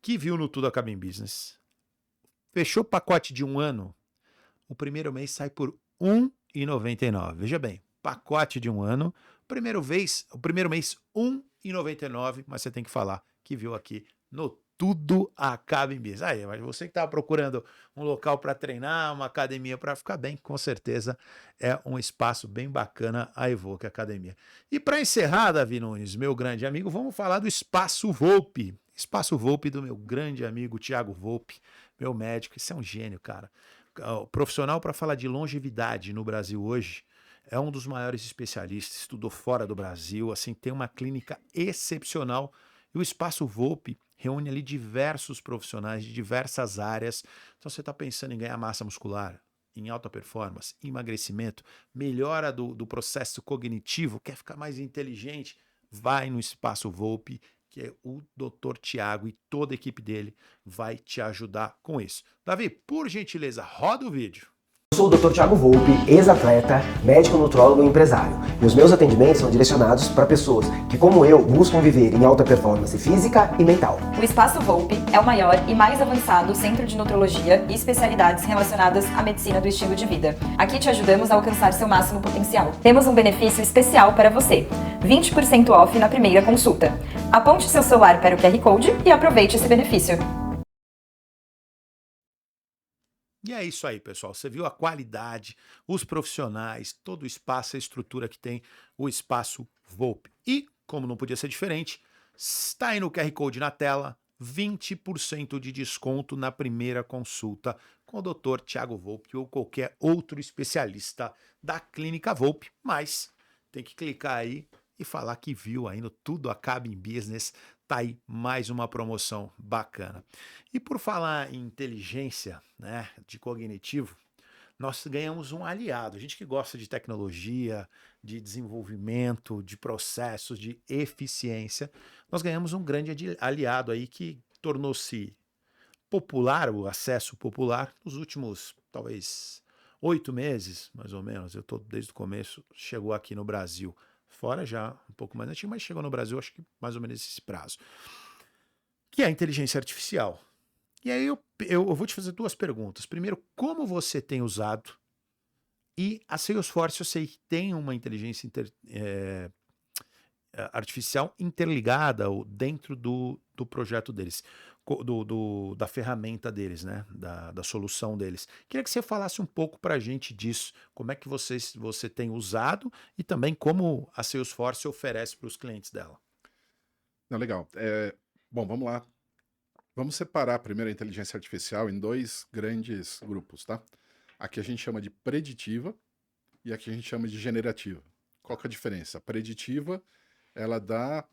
que viu no Tudo Acaba em Business, fechou o pacote de um ano, o primeiro mês sai por R$ 1,99. Veja bem, pacote de um ano, o primeiro mês R$ 1,99, mas você tem que falar que viu aqui no Tudo Acaba em Business. Aí, mas você que estava procurando um local para treinar, uma academia para ficar bem, com certeza é um espaço bem bacana a Evoque Academia. E para encerrar, Davi Nunes, meu grande amigo, vamos falar do Espaço Volpe. Espaço Volpe do meu grande amigo Thiago Volpe, meu médico. Esse é um gênio, cara. O profissional para falar de longevidade no Brasil hoje é um dos maiores especialistas, estudou fora do Brasil, assim, tem uma clínica excepcional. E o Espaço Volpe reúne ali diversos profissionais de diversas áreas. Então você está pensando em ganhar massa muscular, em alta performance, emagrecimento, melhora do processo cognitivo, quer ficar mais inteligente, vai no Espaço Volpe, que é o Dr. Tiago e toda a equipe dele vai te ajudar com isso. Davi, por gentileza, roda o vídeo.
Eu sou o Dr. Tiago Volpe, ex-atleta, médico nutrólogo e empresário. E os meus atendimentos são direcionados para pessoas que, como eu, buscam viver em alta performance física e mental.
O Espaço Volpe é o maior e mais avançado centro de nutrologia e especialidades relacionadas à medicina do estilo de vida. Aqui te ajudamos a alcançar seu máximo potencial. Temos um benefício especial para você: 20% off na primeira consulta. Aponte seu celular para o QR Code e aproveite esse benefício.
E é isso aí, pessoal. Você viu a qualidade, os profissionais, todo o espaço, a estrutura que tem o Espaço Volpe. E, como não podia ser diferente, está aí no QR Code na tela, 20% de desconto na primeira consulta com o Dr. Tiago Volpe ou qualquer outro especialista da Clínica Volpe. Mas tem que clicar aí e falar que viu aí no Tudo Acaba em Business. Tá aí mais uma promoção bacana. E por falar em inteligência, né, de cognitivo, nós ganhamos um aliado. A gente que gosta de tecnologia, de desenvolvimento, de processos, de eficiência, nós ganhamos um grande aliado aí que tornou-se popular, o acesso popular, nos últimos, talvez, 8 meses, mais ou menos. Eu estou desde o começo, chegou aqui no Brasil. Fora já, um pouco mais antigo, mas chegou no Brasil, acho que mais ou menos esse prazo. Que é a inteligência artificial. E aí eu vou te fazer duas perguntas. Primeiro, como você tem usado? E a Salesforce, eu sei que tem uma inteligência artificial interligada dentro do projeto deles, da ferramenta deles, né? Da solução deles. Queria que você falasse um pouco para a gente disso, como é que você tem usado e também como a Salesforce oferece para os clientes dela.
Não, legal. Bom, vamos lá. Vamos separar primeiro a inteligência artificial em dois grandes grupos, tá? Aqui a gente chama de preditiva e aqui a gente chama de generativa. Qual que é a diferença? A preditiva, ela dá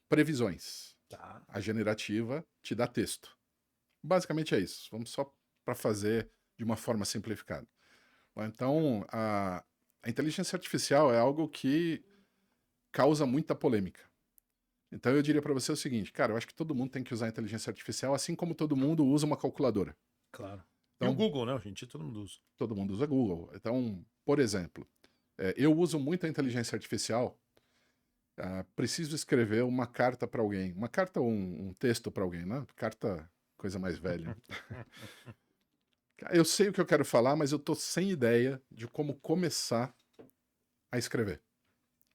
previsões.
Tá.
A generativa te dá texto. Basicamente é isso. Vamos só para fazer de uma forma simplificada. Então, a inteligência artificial é algo que causa muita polêmica. Então eu diria para você o seguinte, cara, eu acho que todo mundo tem que usar a inteligência artificial, assim como todo mundo usa uma calculadora.
Claro.
Então,
E o Google, né, gente? Todo mundo usa.
Todo mundo usa Google. Então, por exemplo, eu uso muito a inteligência artificial. Preciso escrever uma carta para alguém. Uma carta ou um texto para alguém, né? Carta, coisa mais velha. Eu sei o que eu quero falar, mas eu tô sem ideia de como começar a escrever.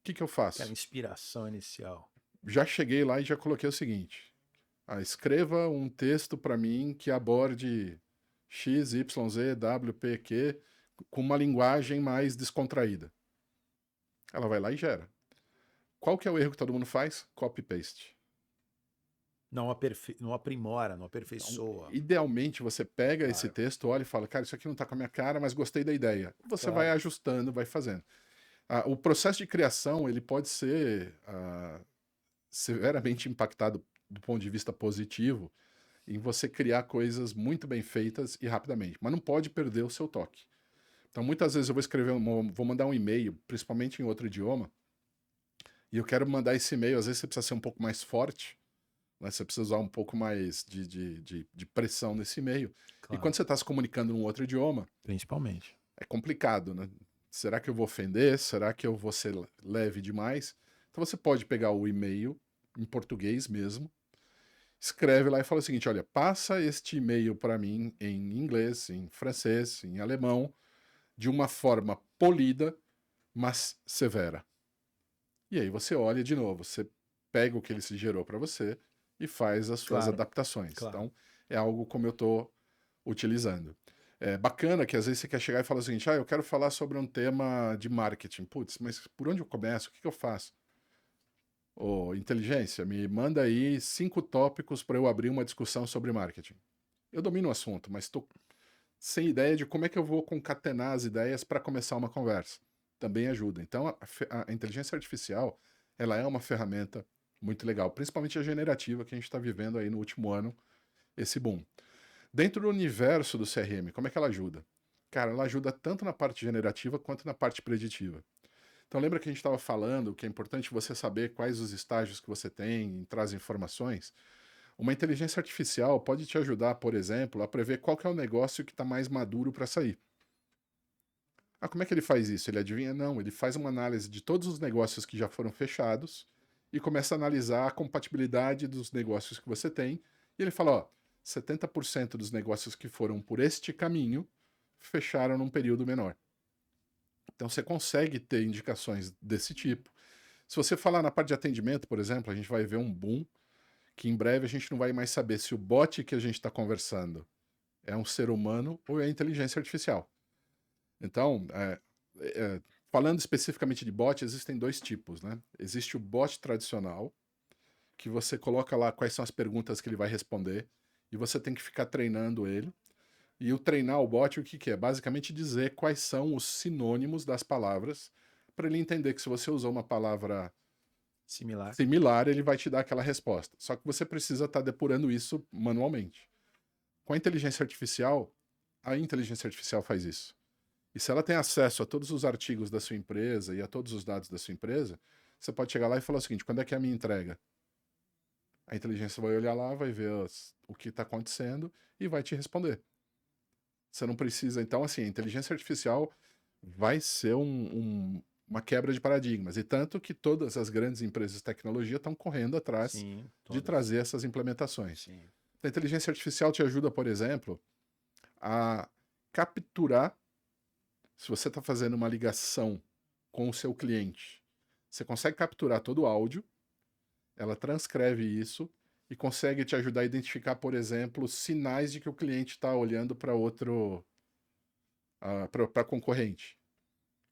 O que eu faço?
Aquela inspiração inicial.
Já cheguei lá e já coloquei o seguinte. Escreva um texto para mim que aborde X, Y, Z, W, P, Q com uma linguagem mais descontraída. Ela vai lá e gera. Qual que é o erro que todo mundo faz? Copy-paste.
Não aprimora, não aperfeiçoa.
Então, idealmente, você pega esse texto, olha e fala, cara, isso aqui não está com a minha cara, mas gostei da ideia. Você vai ajustando, vai fazendo. O processo de criação, ele pode ser severamente impactado do ponto de vista positivo em você criar coisas muito bem feitas e rapidamente, mas não pode perder o seu toque. Então, muitas vezes eu vou mandar um e-mail, principalmente em outro idioma, e eu quero mandar esse e-mail, às vezes você precisa ser um pouco mais forte, né? Você precisa usar um pouco mais de pressão nesse e-mail. E
Claro.
quando você está se comunicando num outro idioma,
Principalmente.
é complicado, né? Será que eu vou ofender? Será que eu vou ser leve demais? Então você pode pegar o e-mail em português mesmo, escreve lá e fala o seguinte: olha, passa este e-mail para mim em inglês, em francês, em alemão, de uma forma polida, mas severa. E aí você olha de novo, você pega o que ele se gerou para você e faz as suas
Claro,
adaptações.
claro.
Então, é algo como eu estou utilizando. É bacana que às vezes você quer chegar e falar o seguinte: eu quero falar sobre um tema de marketing. Putz, mas por onde eu começo? O que eu faço? Ô, inteligência, me manda aí 5 tópicos para eu abrir uma discussão sobre marketing. Eu domino o assunto, mas estou sem ideia de como é que eu vou concatenar as ideias para começar uma conversa. Também ajuda. Então, a inteligência artificial, ela é uma ferramenta muito legal, principalmente a generativa que a gente está vivendo aí no último ano, esse boom. Dentro do universo do CRM, como é que ela ajuda? Cara, ela ajuda tanto na parte generativa quanto na parte preditiva. Então, lembra que a gente estava falando que é importante você saber quais os estágios que você tem, traz informações? Uma inteligência artificial pode te ajudar, por exemplo, a prever qual que é o negócio que está mais maduro para sair. Ah, como é que ele faz isso? Ele adivinha? Não, ele faz uma análise de todos os negócios que já foram fechados e começa a analisar a compatibilidade dos negócios que você tem. E ele fala, ó, 70% dos negócios que foram por este caminho fecharam num período menor. Então você consegue ter indicações desse tipo. Se você falar na parte de atendimento, por exemplo, a gente vai ver um boom que em breve a gente não vai mais saber se o bot que a gente está conversando é um ser humano ou é inteligência artificial. Então, falando especificamente de bot, existem 2 tipos, né? Existe o bot tradicional, que você coloca lá quais são as perguntas que ele vai responder, e você tem que ficar treinando ele. E o treinar o bot, o que é? Basicamente dizer quais são os sinônimos das palavras, para ele entender que se você usou uma palavra similar, ele vai te dar aquela resposta. Só que você precisa estar depurando isso manualmente. Com a inteligência artificial faz isso. E se ela tem acesso a todos os artigos da sua empresa e a todos os dados da sua empresa, você pode chegar lá e falar o seguinte: quando é que é a minha entrega? A inteligência vai olhar lá, vai ver o que está acontecendo e vai te responder. Você não precisa. Então, assim, a inteligência artificial vai ser uma quebra de paradigmas. E tanto que todas as grandes empresas de tecnologia estão correndo atrás de trazer essas implementações.
Sim.
A inteligência artificial te ajuda, por exemplo, a capturar. Se você está fazendo uma ligação com o seu cliente, você consegue capturar todo o áudio, ela transcreve isso e consegue te ajudar a identificar, por exemplo, sinais de que o cliente está olhando para outro, para concorrente.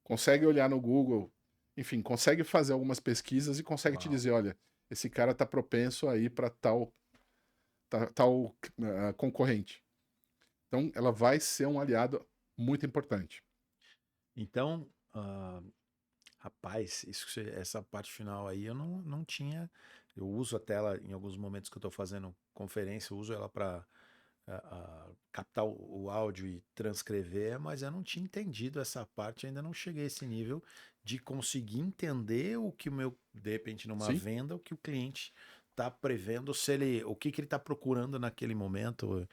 Consegue olhar no Google, enfim, consegue fazer algumas pesquisas e consegue te dizer, olha, esse cara está propenso a ir para tal concorrente. Então, ela vai ser um aliado muito importante.
Então, rapaz, essa parte final aí eu não tinha. Eu uso a tela em alguns momentos que eu estou fazendo conferência, eu uso ela para captar o áudio e transcrever, mas eu não tinha entendido essa parte, ainda não cheguei a esse nível de conseguir entender o que de repente, numa
Sim.
venda, o que o cliente está prevendo, o que ele está procurando naquele momento,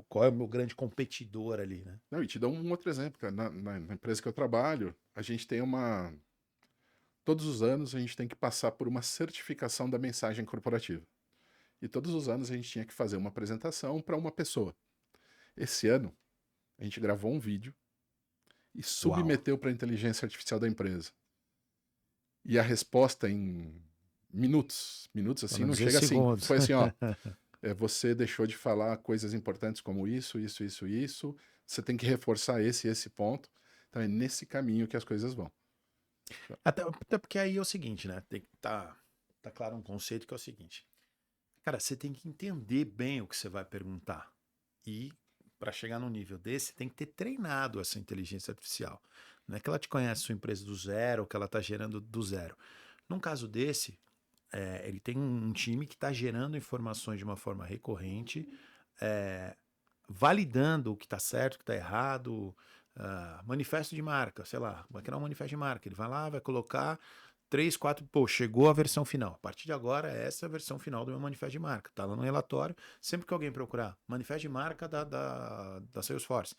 qual é o meu grande competidor ali, né?
Não, e te dou um outro exemplo, cara. Na empresa que eu trabalho, a gente tem todos os anos a gente tem que passar por uma certificação da mensagem corporativa. E todos os anos a gente tinha que fazer uma apresentação para uma pessoa. Esse ano, a gente gravou um vídeo e submeteu para a inteligência artificial da empresa. E a resposta em minutos assim, não chega
segundos.
assim. Foi assim, ó. Você deixou de falar coisas importantes como isso. Você tem que reforçar esse ponto. Então é nesse caminho que as coisas vão.
Até porque aí é o seguinte, né? Tem que tá claro um conceito que é o seguinte. Cara, você tem que entender bem o que você vai perguntar. E para chegar num nível desse, tem que ter treinado essa inteligência artificial. Não é que ela te conhece sua empresa do zero, ou que ela está gerando do zero. Num caso desse, ele tem um time que está gerando informações de uma forma recorrente, validando o que está certo, o que está errado, manifesto de marca, sei lá, vai criar um manifesto de marca. Ele vai lá, vai colocar 3, 4, pô, chegou a versão final. A partir de agora, essa é a versão final do meu manifesto de marca. Tá lá no relatório. Sempre que alguém procurar manifesto de marca da Salesforce,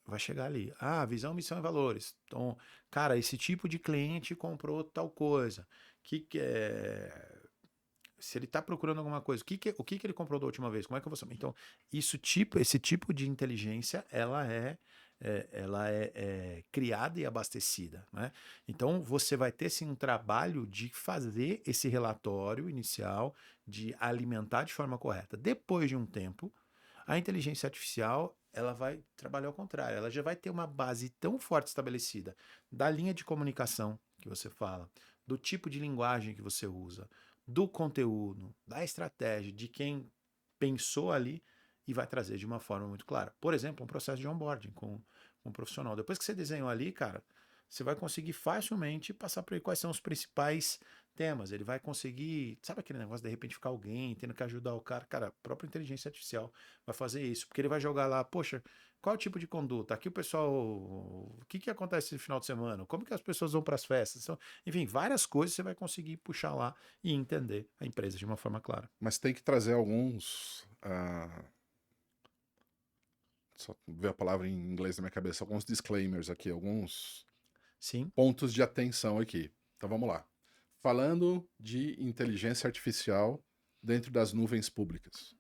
vai chegar ali. Ah, visão, missão e valores. Então, cara, esse tipo de cliente comprou tal coisa. Que é... Se ele está procurando alguma coisa, o que ele comprou da última vez? Como é que eu vou saber? Então, esse tipo de inteligência, ela é criada e abastecida, né? Então, você vai ter sim um trabalho de fazer esse relatório inicial, de alimentar de forma correta. Depois de um tempo, a inteligência artificial ela vai trabalhar ao contrário. Ela já vai ter uma base tão forte estabelecida da linha de comunicação que você fala, do tipo de linguagem que você usa, do conteúdo, da estratégia, de quem pensou ali e vai trazer de uma forma muito clara. Por exemplo, um processo de onboarding com um profissional. Depois que você desenhou ali, cara, você vai conseguir facilmente passar por aí quais são os principais temas. Ele vai conseguir, sabe aquele negócio de repente ficar alguém tendo que ajudar o cara? Cara, a própria inteligência artificial vai fazer isso, porque ele vai jogar lá, poxa, qual é o tipo de conduta? Aqui o pessoal, o que acontece no final de semana? Como que as pessoas vão para as festas? Então, enfim, várias coisas você vai conseguir puxar lá e entender a empresa de uma forma clara.
Mas tem que trazer alguns. Só ver a palavra em inglês na minha cabeça. Alguns disclaimers aqui, alguns
Sim.
pontos de atenção aqui. Então vamos lá. Falando de inteligência artificial dentro das nuvens públicas.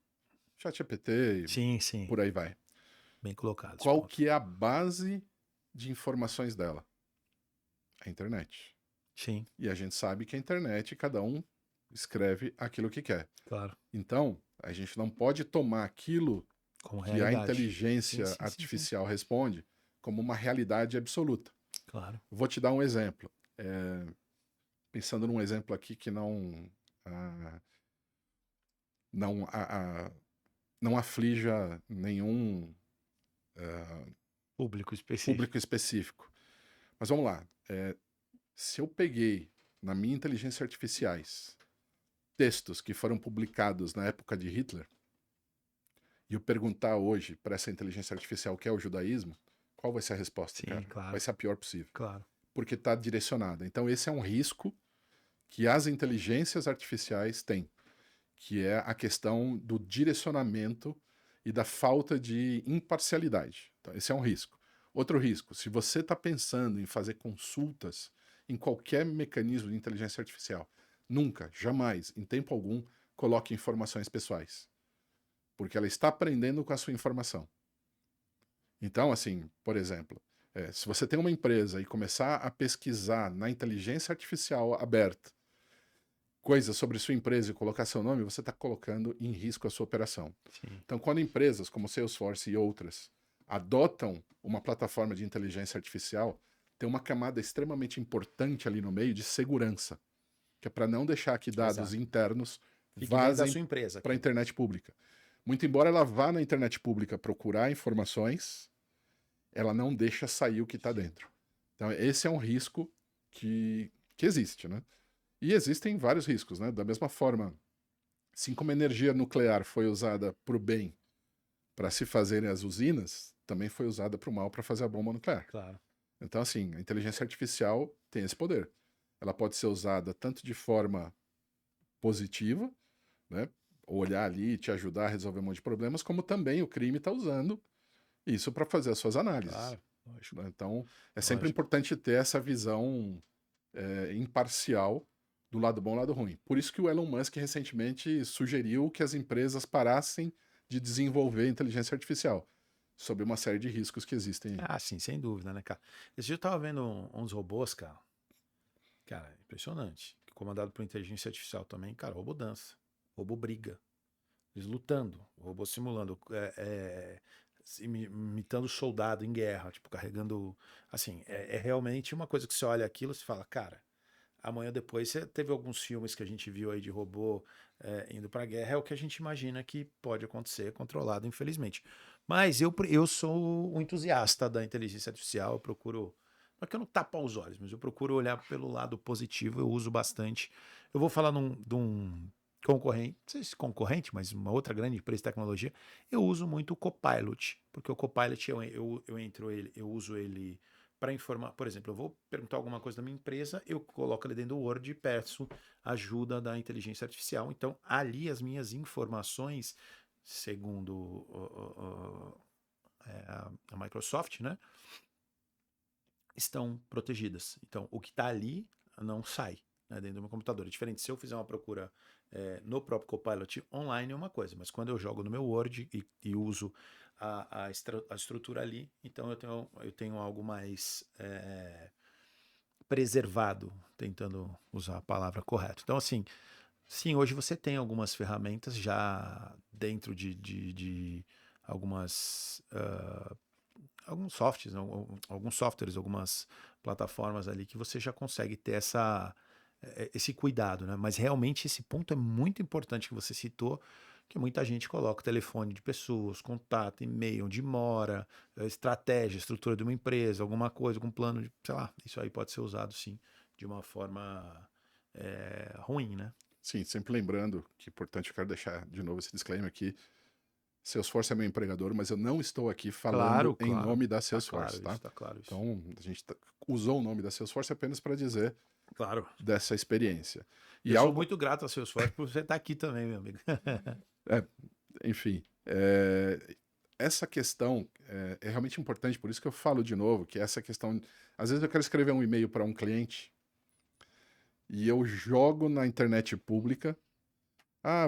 ChatGPT,
Sim.
por aí vai.
Bem colocado.
Qual que é a base de informações dela? A internet.
Sim,
E a gente sabe que a internet, cada um escreve aquilo que quer.
claro.
Então, a gente não pode tomar aquilo
Como
que a
realidade.
inteligência
Sim.
artificial responde como uma realidade absoluta.
Claro.
Vou te dar um exemplo. Pensando num exemplo aqui que não aflija nenhum
Público específico.
público específico. Mas vamos lá. Se eu peguei na minha inteligência artificiais textos que foram publicados na época de Hitler e eu perguntar hoje para essa inteligência artificial o que é o judaísmo, qual vai ser a resposta,
Sim,
cara?
claro.
Vai ser a pior possível.
Claro.
Porque está direcionada. Então esse é um risco que as inteligências artificiais têm, que é a questão do direcionamento e da falta de imparcialidade. Então, esse é um risco. Outro risco, se você está pensando em fazer consultas em qualquer mecanismo de inteligência artificial, nunca, jamais, em tempo algum, coloque informações pessoais. Porque ela está aprendendo com a sua informação. Então, assim, por exemplo, se você tem uma empresa e começar a pesquisar na inteligência artificial aberta coisas sobre sua empresa e colocar seu nome, você está colocando em risco a sua operação.
Sim.
Então, quando empresas como Salesforce e outras adotam uma plataforma de inteligência artificial, tem uma camada extremamente importante ali no meio de segurança, que é para não deixar que dados
Exato.
internos
Fique dentro da
vazem
sua empresa.
para a internet pública. Muito embora ela vá na internet pública procurar informações, ela não deixa sair o que está dentro. Então, esse é um risco que existe, né? E existem vários riscos, né? Da mesma forma, assim como a energia nuclear foi usada para o bem para se fazerem as usinas, também foi usada para o mal para fazer a bomba nuclear.
Claro.
Então, assim, a inteligência artificial tem esse poder. Ela pode ser usada tanto de forma positiva, né? Olhar ali e te ajudar a resolver um monte de problemas, como também o crime está usando isso para fazer as suas análises.
Claro. Lógico.
Então, é sempre
Lógico.
importante ter essa visão imparcial do lado bom e lado ruim. Por isso que o Elon Musk recentemente sugeriu que as empresas parassem de desenvolver inteligência artificial, sob uma série de riscos que existem aí.
Ah, sim, sem dúvida, né, cara? Esse dia eu tava vendo uns robôs, cara. Cara, impressionante. Comandado por inteligência artificial também. Cara, robô dança. Robô briga. Eles lutando. O robô simulando. Imitando soldado em guerra. Tipo, carregando... Assim, é realmente uma coisa que você olha aquilo e você fala, cara... Amanhã ou depois, você teve alguns filmes que a gente viu aí de robô indo pra guerra, é o que a gente imagina que pode acontecer, controlado, infelizmente. Mas eu sou um entusiasta da inteligência artificial, eu procuro... Não é que eu não tapo os olhos, mas eu procuro olhar pelo lado positivo, eu uso bastante. Eu vou falar de um concorrente, não sei se concorrente, mas uma outra grande empresa de tecnologia, eu uso muito o Copilot, porque o Copilot eu uso ele para informar. Por exemplo, eu vou perguntar alguma coisa da minha empresa, eu coloco ali dentro do Word e peço ajuda da inteligência artificial. Então, ali as minhas informações, segundo a Microsoft, né, estão protegidas. Então, o que está ali não sai, né, dentro do meu computador. É diferente se eu fizer uma procura no próprio Copilot online é uma coisa, mas quando eu jogo no meu Word e uso a estrutura ali, então eu tenho algo mais preservado, tentando usar a palavra correta. Então, assim, sim, hoje você tem algumas ferramentas já dentro de algumas alguns softwares, algumas plataformas ali que você já consegue ter esse cuidado, né? Mas realmente esse ponto é muito importante que você citou, que muita gente coloca o telefone de pessoas, contato, e-mail, onde mora, estratégia, estrutura de uma empresa, alguma coisa, algum plano de, sei lá, isso aí pode ser usado sim de uma forma ruim, né?
Sim, sempre lembrando que é importante, eu quero deixar de novo esse disclaimer aqui. Salesforce é meu empregador, mas eu não estou aqui falando em nome da Salesforce, tá?
Tá claro isso.
Então, a gente usou o nome da Salesforce apenas para dizer
Claro.
dessa experiência.
E eu sou muito grato a Salesforce por você estar aqui também, meu amigo.
Enfim, essa questão é realmente importante, por isso que eu falo de novo, que essa questão... Às vezes eu quero escrever um e-mail para um cliente e eu jogo na internet pública.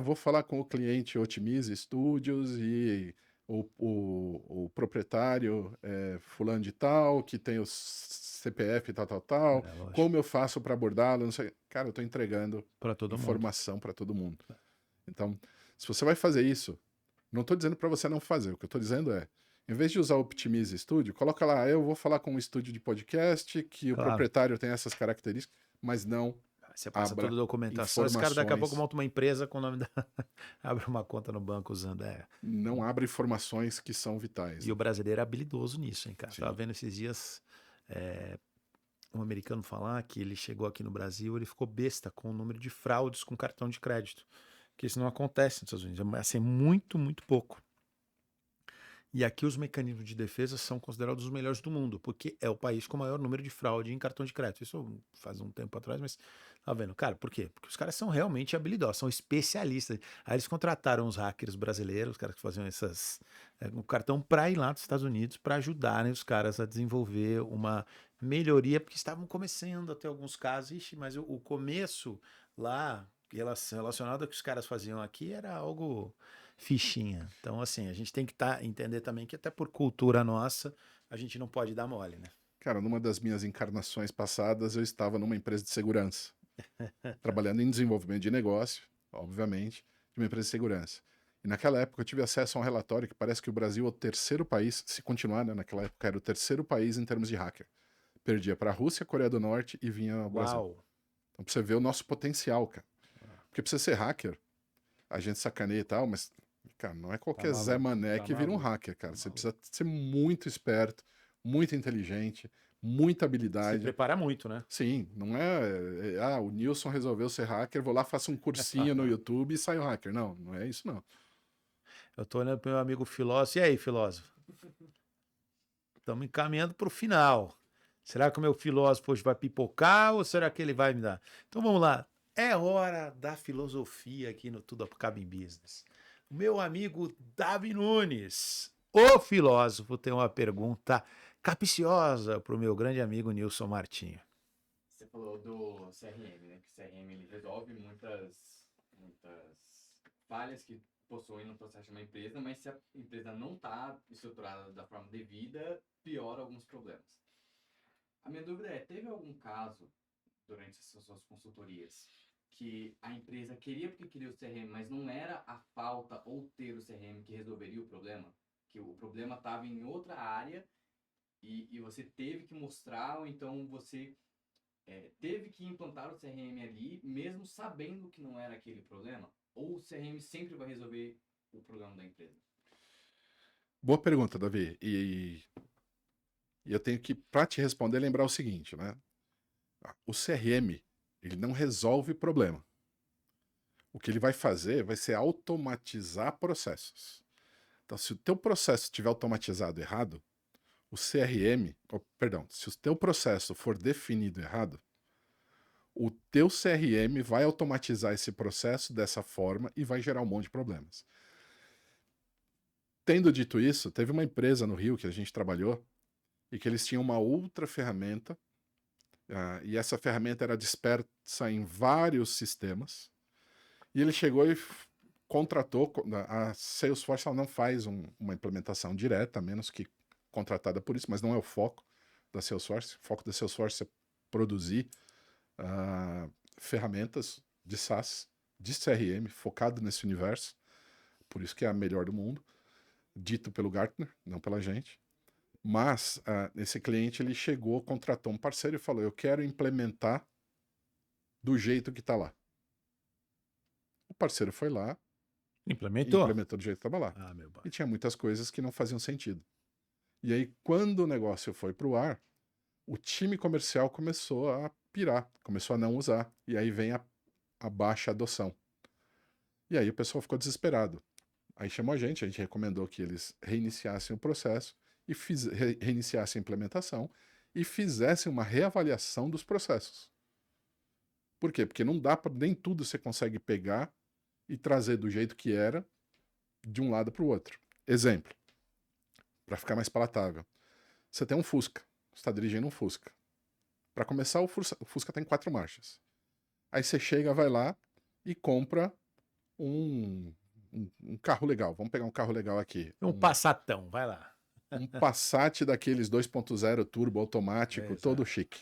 Vou falar com o cliente Otimize Studios e o proprietário fulano de tal, que tem o CPF tal. Como eu faço para abordá-lo? Não sei. Cara, eu estou entregando informação para todo mundo. Então, se você vai fazer isso, não estou dizendo para você não fazer. O que eu estou dizendo é, em vez de usar o Optimize Studio, coloca lá, eu vou falar com um estúdio de podcast, que o proprietário tem essas características, mas não...
Você passa toda a documentação. Esse cara daqui a pouco monta uma empresa com o nome da... abre uma conta no banco usando.
Não abre informações que são vitais.
E o brasileiro é habilidoso nisso, hein, cara?
Sim.
Tava vendo esses dias um americano falar que ele chegou aqui no Brasil, ele ficou besta com o número de fraudes com cartão de crédito. Que isso não acontece nos Estados Unidos. É assim, muito, muito pouco. E aqui os mecanismos de defesa são considerados os melhores do mundo, porque é o país com o maior número de fraude em cartão de crédito. Isso faz um tempo atrás, mas tá vendo? Cara, por quê? Porque os caras são realmente habilidosos, são especialistas. Aí eles contrataram os hackers brasileiros, os caras que faziam o cartão para ir lá dos Estados Unidos para ajudarem os caras a desenvolver uma melhoria, porque estavam começando a ter alguns casos, mas o começo lá relacionado ao que os caras faziam aqui era algo... fichinha. Então, assim, a gente tem que entender também que até por cultura nossa, a gente não pode dar mole, né?
Cara, numa das minhas encarnações passadas, eu estava numa empresa de segurança, trabalhando em desenvolvimento de negócio, obviamente, de uma empresa de segurança. E naquela época eu tive acesso a um relatório que parece que o Brasil é o terceiro país, se continuar, né, naquela época era o terceiro país em termos de hacker. Perdia para a Rússia, Coreia do Norte e vinha ao Brasil.
Uau.
Então, pra você ver o nosso potencial, cara. Porque pra você ser hacker, a gente sacaneia e tal, mas, cara, não é qualquer Zé Mané que vira um hacker, cara. Você precisa ser muito esperto, muito inteligente, muita habilidade.
Se prepara muito, né?
Sim, não o Nilson resolveu ser hacker, vou lá, faço um cursinho no YouTube e saio hacker. Não, não é isso, não.
Eu tô olhando pro meu amigo filósofo. E aí, filósofo? Estamos encaminhando pro final. Será que o meu filósofo hoje vai pipocar ou será que ele vai me dar? Então vamos lá. É hora da filosofia aqui no Tudo Acaba em Business. O meu amigo Davi Nunes, o filósofo, tem uma pergunta capciosa para o meu grande amigo Nilson Martinho.
Você falou do CRM, né? Que o CRM ele resolve muitas falhas que possuem no processo de uma empresa, mas se a empresa não está estruturada da forma devida, piora alguns problemas. A minha dúvida é, teve algum caso durante essas suas consultorias que a empresa queria porque queria o CRM, mas não era a falta ou ter o CRM que resolveria o problema? Que o problema estava em outra área e você teve que mostrar, ou então você teve que implantar o CRM ali, mesmo sabendo que não era aquele problema? Ou o CRM sempre vai resolver o problema da empresa?
Boa pergunta, Davi. E eu tenho que, para te responder, lembrar o seguinte, né? O CRM, ele não resolve problema. O que ele vai fazer vai ser automatizar processos. Então, se o teu processo estiver automatizado errado, o CRM, perdão, se o teu processo for definido errado, o teu CRM vai automatizar esse processo dessa forma e vai gerar um monte de problemas. Tendo dito isso, teve uma empresa no Rio que a gente trabalhou e que eles tinham uma outra ferramenta, e essa ferramenta era dispersa em vários sistemas, e ele chegou e contratou, a Salesforce ela não faz uma implementação direta, a menos que contratada por isso, mas não é o foco da Salesforce. O foco da Salesforce é produzir ferramentas de SaaS, de CRM, focado nesse universo, por isso que é a melhor do mundo, dito pelo Gartner, não pela gente. Mas esse cliente ele chegou, contratou um parceiro e falou: eu quero implementar do jeito que está lá. O parceiro foi lá,
Implementou?
implementou do jeito que estava lá.
Ah, meu pai.
E tinha muitas coisas que não faziam sentido. E aí, quando o negócio foi para o ar, o time comercial começou a pirar, começou a não usar. E aí vem a baixa adoção. E aí o pessoal ficou desesperado. Aí chamou a gente recomendou que eles reiniciassem o processo e reiniciassem a implementação e fizessem uma reavaliação dos processos. Por quê? Porque não dá para nem tudo você consegue pegar e trazer do jeito que era de um lado para o outro. Exemplo, para ficar mais palatável. Você tem um Fusca, você está dirigindo um Fusca. Para começar, o Fusca tem 4 marchas. Aí você chega, vai lá e compra um carro legal. Vamos pegar um carro legal aqui.
Um Passatão, vai lá.
Um Passat daqueles 2.0 turbo automático,
Exato.
todo chique.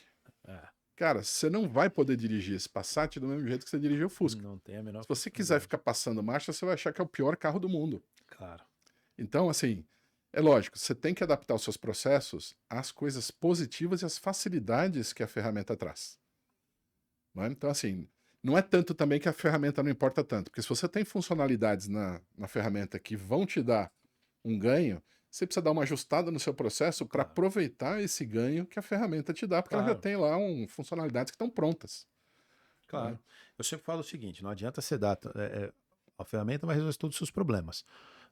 Cara, você não vai poder dirigir esse Passat do mesmo jeito que você dirigiu o Fusca.
Não tem a menor.
Se você quiser ficar passando marcha, você vai achar que é o pior carro do mundo.
Claro.
Então, assim, é lógico, você tem que adaptar os seus processos às coisas positivas e às facilidades que a ferramenta traz. Não é? Então, assim, não é tanto também que a ferramenta não importa tanto, porque se você tem funcionalidades na ferramenta que vão te dar um ganho, você precisa dar uma ajustada no seu processo para aproveitar esse ganho que a ferramenta te dá, porque ela já tem lá funcionalidades que estão prontas.
Claro. Eu sempre falo o seguinte, não adianta você dar... a ferramenta vai resolver todos os seus problemas.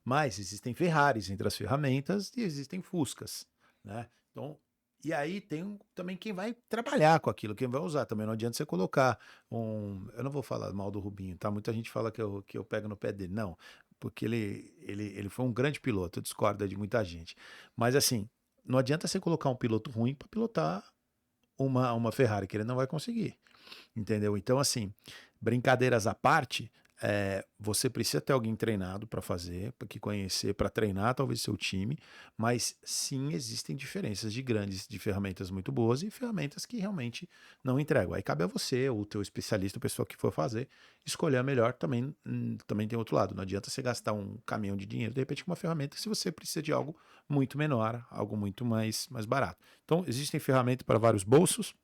Mas existem Ferraris entre as ferramentas e existem Fuscas, né? Então, e aí tem também quem vai trabalhar com aquilo, quem vai usar. Também não adianta você colocar eu não vou falar mal do Rubinho, tá? Muita gente fala que eu pego no pé dele. Não, porque ele foi um grande piloto, eu discordo de muita gente. Mas assim, não adianta você colocar um piloto ruim para pilotar uma Ferrari, que ele não vai conseguir. Entendeu? Então, assim, brincadeiras à parte, você precisa ter alguém treinado para fazer, para conhecer, para treinar talvez seu time, mas sim existem diferenças de ferramentas muito boas e ferramentas que realmente não entregam. Aí cabe a você, o teu especialista, a pessoa que for fazer, escolher a melhor. Também tem outro lado. Não adianta você gastar um caminhão de dinheiro, de repente, com uma ferramenta se você precisa de algo muito menor, algo muito mais barato. Então, existem ferramentas para vários bolsos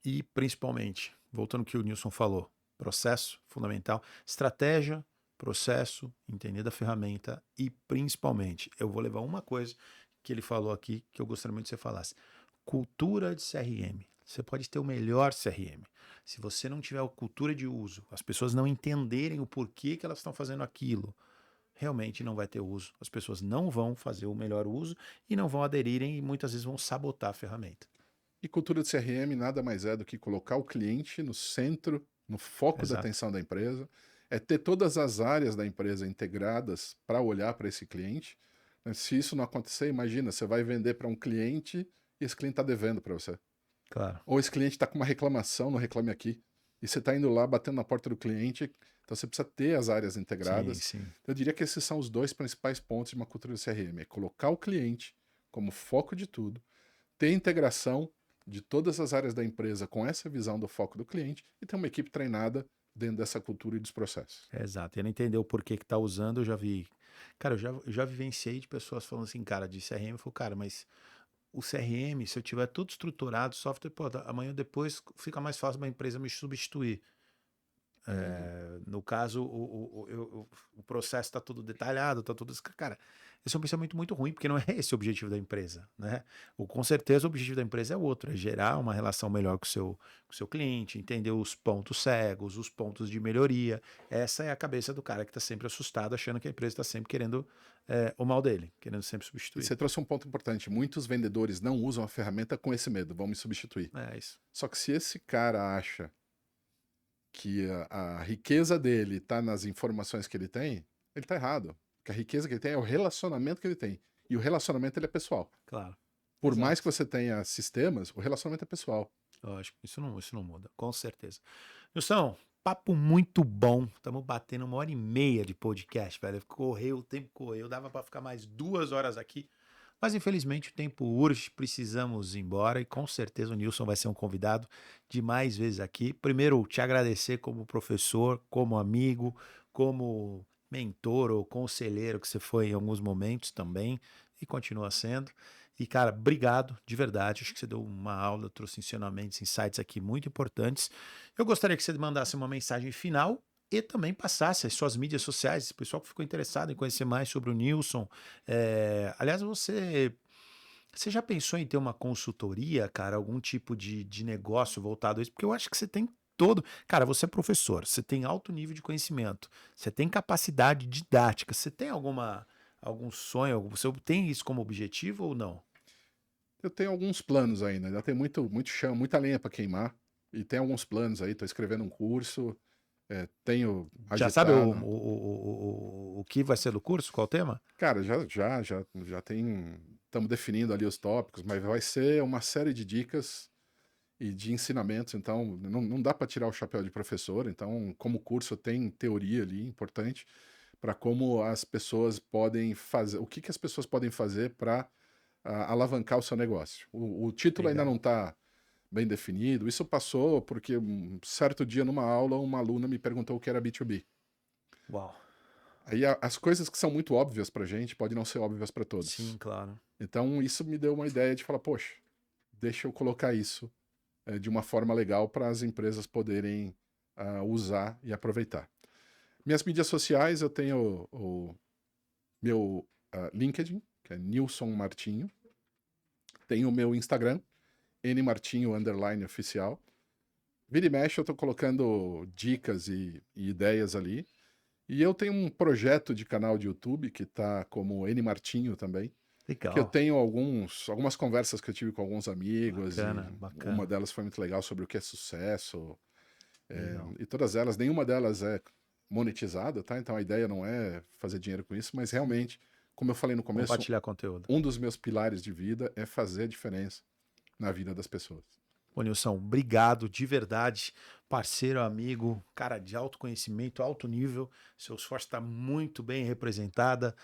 e, principalmente, voltando ao que o Nilson falou, processo fundamental, estratégia, processo, entender da ferramenta e, principalmente, eu vou levar uma coisa que ele falou aqui que eu gostaria muito que você falasse: cultura de CRM. Você pode ter o melhor CRM. Se você não tiver a cultura de uso, as pessoas não entenderem o porquê que elas estão fazendo aquilo, realmente não vai ter uso. As pessoas não vão fazer o melhor uso e não vão aderirem e muitas vezes vão sabotar a ferramenta.
E cultura de CRM nada mais é do que colocar o cliente no centro, no foco da atenção da empresa, é ter todas as áreas da empresa integradas para olhar para esse cliente. Se isso não acontecer, imagina, você vai vender para um cliente e esse cliente está devendo para você.
Claro.
Ou esse cliente está com uma reclamação no Reclame Aqui, e você está indo lá batendo na porta do cliente, então você precisa ter as áreas integradas.
Sim.
Eu diria que esses são os 2 principais pontos de uma cultura de CRM, é colocar o cliente como foco de tudo, ter integração de todas as áreas da empresa com essa visão do foco do cliente e ter uma equipe treinada dentro dessa cultura e dos processos.
Exato. E ele entendeu o porquê que está usando, eu já vi. Cara, eu já vivenciei de pessoas falando assim, cara, de CRM, eu falo, cara, mas o CRM, se eu tiver tudo estruturado, software, pô, amanhã depois fica mais fácil uma empresa me substituir. No caso, o processo está tudo detalhado, está tudo... Cara, esse é um pensamento muito ruim, porque não é esse o objetivo da empresa, né? Com certeza o objetivo da empresa é outro, é gerar uma relação melhor com o seu cliente, entender os pontos cegos, os pontos de melhoria. Essa é a cabeça do cara que está sempre assustado, achando que a empresa está sempre querendo o mal dele, querendo sempre
E
substituir.
você trouxe um ponto importante. Muitos vendedores não usam a ferramenta com esse medo, vão me substituir.
É isso.
Só que se esse cara acha que a riqueza dele está nas informações que ele está errado. Porque a riqueza que ele tem é o relacionamento que ele tem. E o relacionamento ele é pessoal.
Claro.
Por
Exato.
mais que você tenha sistemas, o relacionamento é pessoal.
Lógico, isso não muda, com certeza. Nilson, papo muito bom. Estamos batendo 1h30 de podcast, velho. O tempo correu, dava para ficar mais 2 horas aqui. Mas infelizmente o tempo urge, precisamos ir embora e com certeza o Nilson vai ser um convidado de mais vezes aqui. Primeiro, te agradecer como professor, como amigo, como mentor ou conselheiro que você foi em alguns momentos também e continua sendo. E, cara, obrigado, de verdade. Acho que você deu uma aula, trouxe ensinamentos, insights aqui muito importantes. Eu gostaria que você mandasse uma mensagem final e também passasse as suas mídias sociais, o pessoal que ficou interessado em conhecer mais sobre o Nilson. Aliás, você já pensou em ter uma consultoria, cara, algum tipo de negócio voltado a isso? Porque eu acho que você tem todo... Cara, você é professor, você tem alto nível de conhecimento, você tem capacidade didática, você tem algum sonho, você tem isso como objetivo ou não?
Eu tenho alguns planos ainda tem muito chão, muita lenha para queimar. E tem alguns planos aí, estou escrevendo um curso, tenho
Já sabe
agitado.
o que vai ser do curso? Qual o tema?
Cara, já tem. Estamos definindo ali os tópicos, mas vai ser uma série de dicas e de ensinamentos. Então, não dá para tirar o chapéu de professor. Então, como curso, tem teoria ali importante para como as pessoas podem fazer, o que as pessoas podem fazer para alavancar o seu negócio. O título ainda não está bem definido. Isso passou porque um certo dia numa aula uma aluna me perguntou o que era B2B.
Uau.
Aí as coisas que são muito óbvias pra gente podem não ser óbvias para todos.
Sim, claro.
Então isso me deu uma ideia de falar, poxa, deixa eu colocar isso de uma forma legal para as empresas poderem usar e aproveitar. Minhas mídias sociais, eu tenho o meu LinkedIn, que é Nilson Martinho. Tenho o meu Instagram, nmartinho_oficial. Vira e mexe, eu tô colocando dicas e ideias ali. E eu tenho um projeto de canal de YouTube que tá como N Martinho também.
Legal.
Que eu tenho algumas conversas que eu tive com alguns amigos.
Bacana.
Uma delas foi muito legal sobre o que é sucesso. E todas elas, nenhuma delas é monetizada, tá? Então a ideia não é fazer dinheiro com isso, mas realmente, como eu falei no começo,
Compartilhar conteúdo.
um dos meus pilares de vida é fazer a diferença na vida das pessoas.
Ô Nilson, obrigado de verdade, parceiro, amigo, cara de alto conhecimento, alto nível, seu esforço está muito bem representada,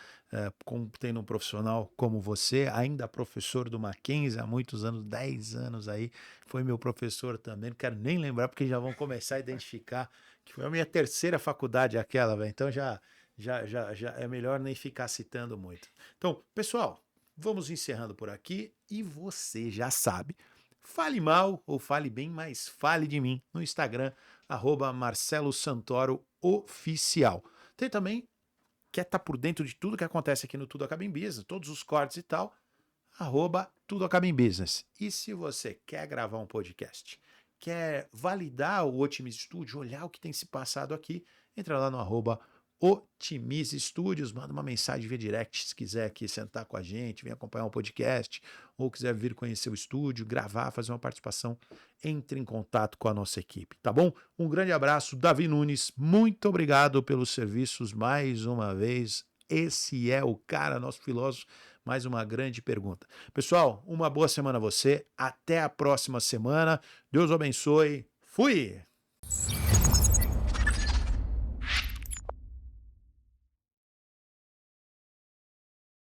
tendo um profissional como você, ainda professor do Mackenzie há muitos anos, 10 anos aí, foi meu professor também, não quero nem lembrar porque já vão começar a identificar que foi a minha 3ª faculdade aquela, velho, então já é melhor nem ficar citando muito. Então, pessoal, vamos encerrando por aqui e você já sabe, fale mal ou fale bem, mas fale de mim no Instagram, @MarceloSantoroOficial. Tem também, quer estar por dentro de tudo que acontece aqui no Tudo Acaba em Business, todos os cortes e tal, @Tudo Acaba em Business. E se você quer gravar um podcast, quer validar o Otimize Studio, olhar o que tem se passado aqui, entra lá no Otimize Studios, manda uma mensagem via direct se quiser aqui sentar com a gente, vir acompanhar um podcast, ou quiser vir conhecer o estúdio, gravar, fazer uma participação, entre em contato com a nossa equipe, tá bom? Um grande abraço, Davi Nunes, muito obrigado pelos serviços mais uma vez, esse é o cara, nosso filósofo, mais uma grande pergunta. Pessoal, uma boa semana a você, até a próxima semana, Deus abençoe, fui!